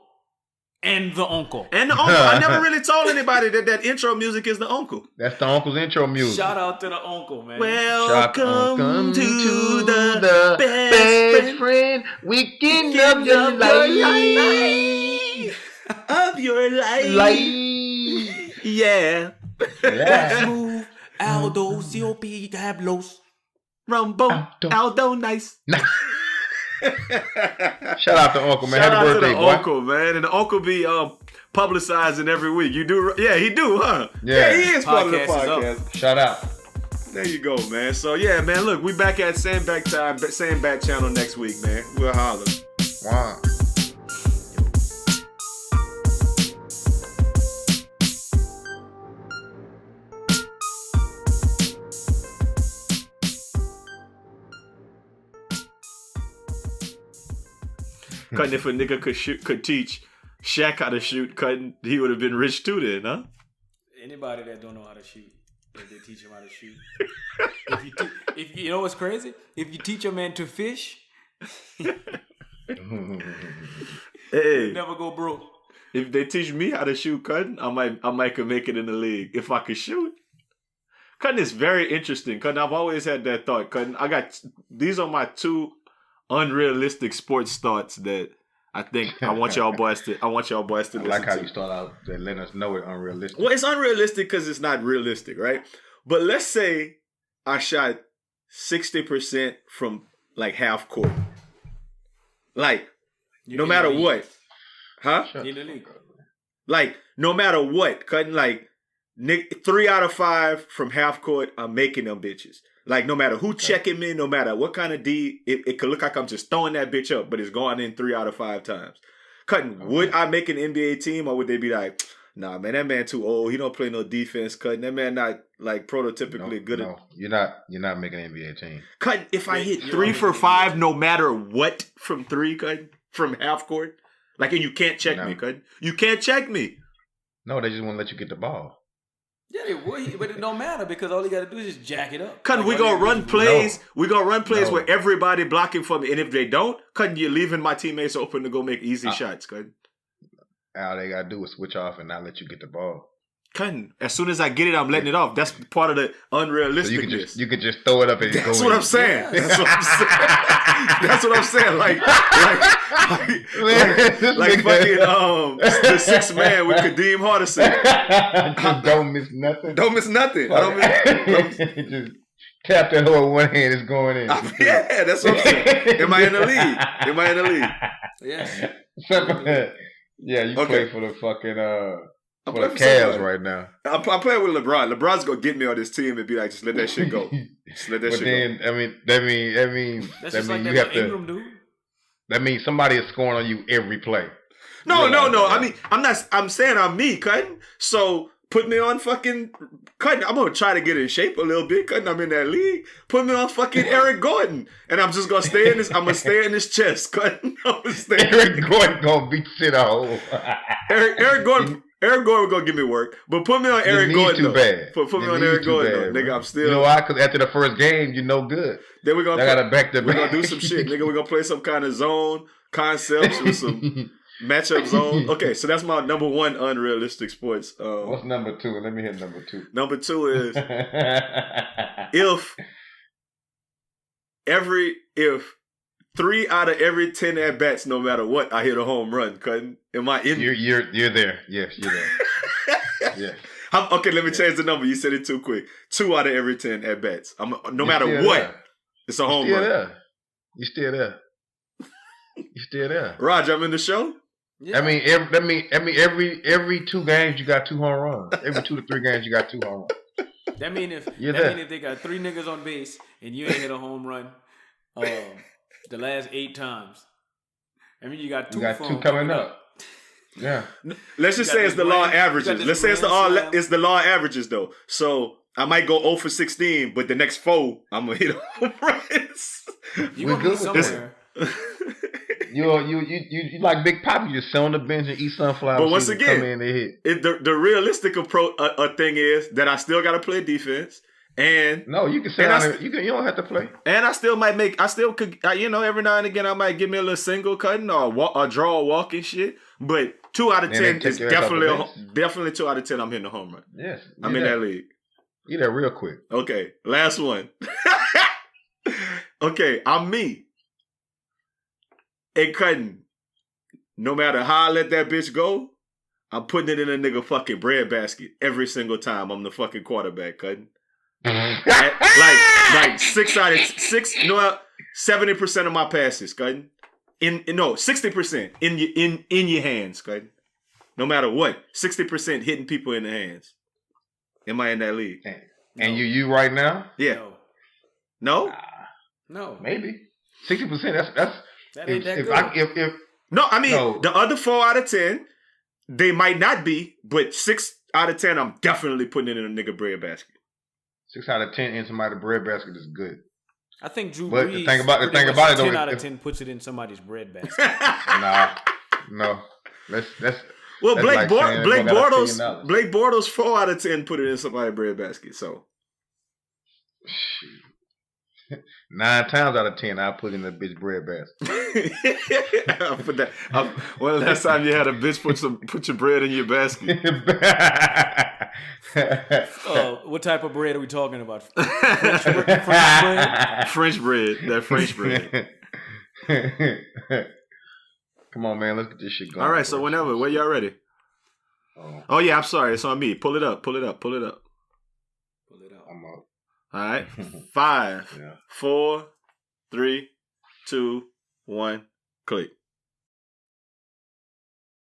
and the uncle. And the uncle. I never really told anybody that intro music is the uncle. That's the uncle's intro music. Shout out to the uncle, man. Welcome to the best friend weekend of your life. Of your life. Yeah. Smooth, Aldo, COP, Los, Rumble, Aldo NICE. Shout out to Uncle, man. Shout Happy out birthday, to the boy. Uncle, man. And the Uncle be publicizing every week. You do? Yeah, he do, huh? Yeah, he is part of the podcast. Shout out. There you go, man. So, yeah, man, look, we back at same back time, same back channel next week, man. We'll holler. Wow. Cutting, if a nigga could teach Shaq how to shoot cutting, he would have been rich too then, huh? Anybody that don't know how to shoot, if they teach him how to shoot. if you know what's crazy? If you teach a man to fish, Hey, never go broke. If they teach me how to shoot cutting, I might could make it in the league if I could shoot. Cutting is very interesting. Cutting, I've always had that thought. Cutting, these are my two unrealistic sports thoughts that I think I want y'all boys to. I like how you start out that letting us know it's unrealistic. Well, it's unrealistic because it's not realistic, right? But let's say I shot 60% from like half court. Like, no matter what. Huh? Like, no matter what. Cutting like 3 out of 5 from half court, I'm making them bitches. Like, no matter who checking me, no matter what kind of D, it could look like I'm just throwing that bitch up, but it's going in 3 out of 5 times. Cutting, would I make an NBA team, or would they be like, nah, man, that man too old. He don't play no defense. Cutting, that man not like prototypically good. No, you're not making an NBA team. Cutting, if I hit 3 for 5, no matter what from 3, cutting from half court, like, and you can't check me, cutting. You can't check me. No, they just want to let you get the ball. Yeah, they would, but it don't matter because all you got to do is just jack it up. Cutting, we gonna run plays. We gonna run plays where everybody blocking for me, and if they don't, cutting, you're leaving my teammates open to go make easy shots. Cutting. All they gotta do is switch off and not let you get the ball. Cutting. As soon as I get it, I'm letting it off. That's part of the unrealisticness. So you could just throw it up and That's go what in. I'm saying. That's what I'm saying. That's what I'm saying. Like fucking the 6th man with Kadeem Hardison. Just don't miss nothing. Don't miss nothing. I don't miss. Just tap that hole with one hand. It's going in. Yeah, that's what I'm saying. Am I in the league? Yeah. Yeah, you play for the fucking for the Cavs somebody right now. I'm playing with LeBron. LeBron's gonna get me on this team and be like, just let that shit go. Just let that shit go. I mean, that means like you have to. Ingram, dude. That means somebody is scoring on you every play. No. I mean, I'm saying I'm me, cutting. So put me on fucking cutting. I'm gonna try to get in shape a little bit, cutting. I'm in that league. Put me on fucking Eric Gordon, and I'm just gonna stay in this. I'm gonna stay in this chest, cutting. I'm gonna stay. Eric Gordon gonna beat shit out. Eric Gordon. Eric Gordon gonna give me work, but put me on Eric Gordon. Too bad. Put me on Eric Gordon, though. Nigga. I'm still. You know why? Because after the first game, you know good. Then we're gonna. We're gonna do some shit, nigga. We're gonna play some kind of zone concepts with some matchup zone. Okay, so that's my number 1 unrealistic sports. What's number 2? Let me hit number 2. Number 2 is if 3 out of every 10 at bats, no matter what, I hit a home run. Cutting. Am I in? You're there. Yes, you're there. Yes. Okay, let me change the number. You said it too quick. 2 out of every 10 at bats. No matter what, there. it's a home run. You're still there. You're still there. Roger, I'm in the show. Yeah. I mean, every 2 games you got 2 home runs. Every 2 to 3 games you got 2 home runs. That mean if they got 3 niggas on base and you ain't hit a home run, the last 8 times. I mean, you got 2 coming up. Yeah. Let's just say it's the law of averages. Let's say it's the law of averages though. So I might go 0 for 16, but the next 4 I'm gonna hit home runs. You gonna be somewhere. You like Big Pop. You just sit on the bench and eat sunflower. But once again, come in and hit. The realistic approach thing is that I still got to play defense. And no, you can say you don't have to play. And I still could, every now and again I might give me a little single cutting or draw a walk and shit. But 2 out of 10 is definitely 2 out of 10. I'm hitting a home run. Yes, I'm in that league. Get that real quick. Okay, last one. Okay, I'm me. And cutting. No matter how I let that bitch go, I'm putting it in a nigga fucking bread basket every single time. I'm the fucking quarterback, cutting. like 6 out of 6. 70% of my passes, cutting. 60% in your hands, cutting. No matter what, 60% hitting people in the hands. Am I in that league? And you right now? Yeah. No? No. Maybe 60%. That's that ain't that good. No, I mean the other 4 out of 10, they might not be, but 6 out of 10, I'm definitely putting it in a nigga bread basket. 6 out of 10 in somebody's bread basket is good. I think Drew Brees. The thing about it, though, 10 out of 10 puts it in somebody's bread basket. No. That's well, that's Blake Bortles 4 out of 10 put it in somebody's bread basket. So 9 times out of 10, I put in the bitch bread basket. For that, when the last time you had a bitch put your bread in your basket? What type of bread are we talking about? French bread. That French bread. Come on, man. Let's get this shit going. All right, so whenever. When y'all ready? Oh, yeah, I'm sorry. It's on me. Pull it up. I'm up. All right. 5, 4, 3, 2, 1, click.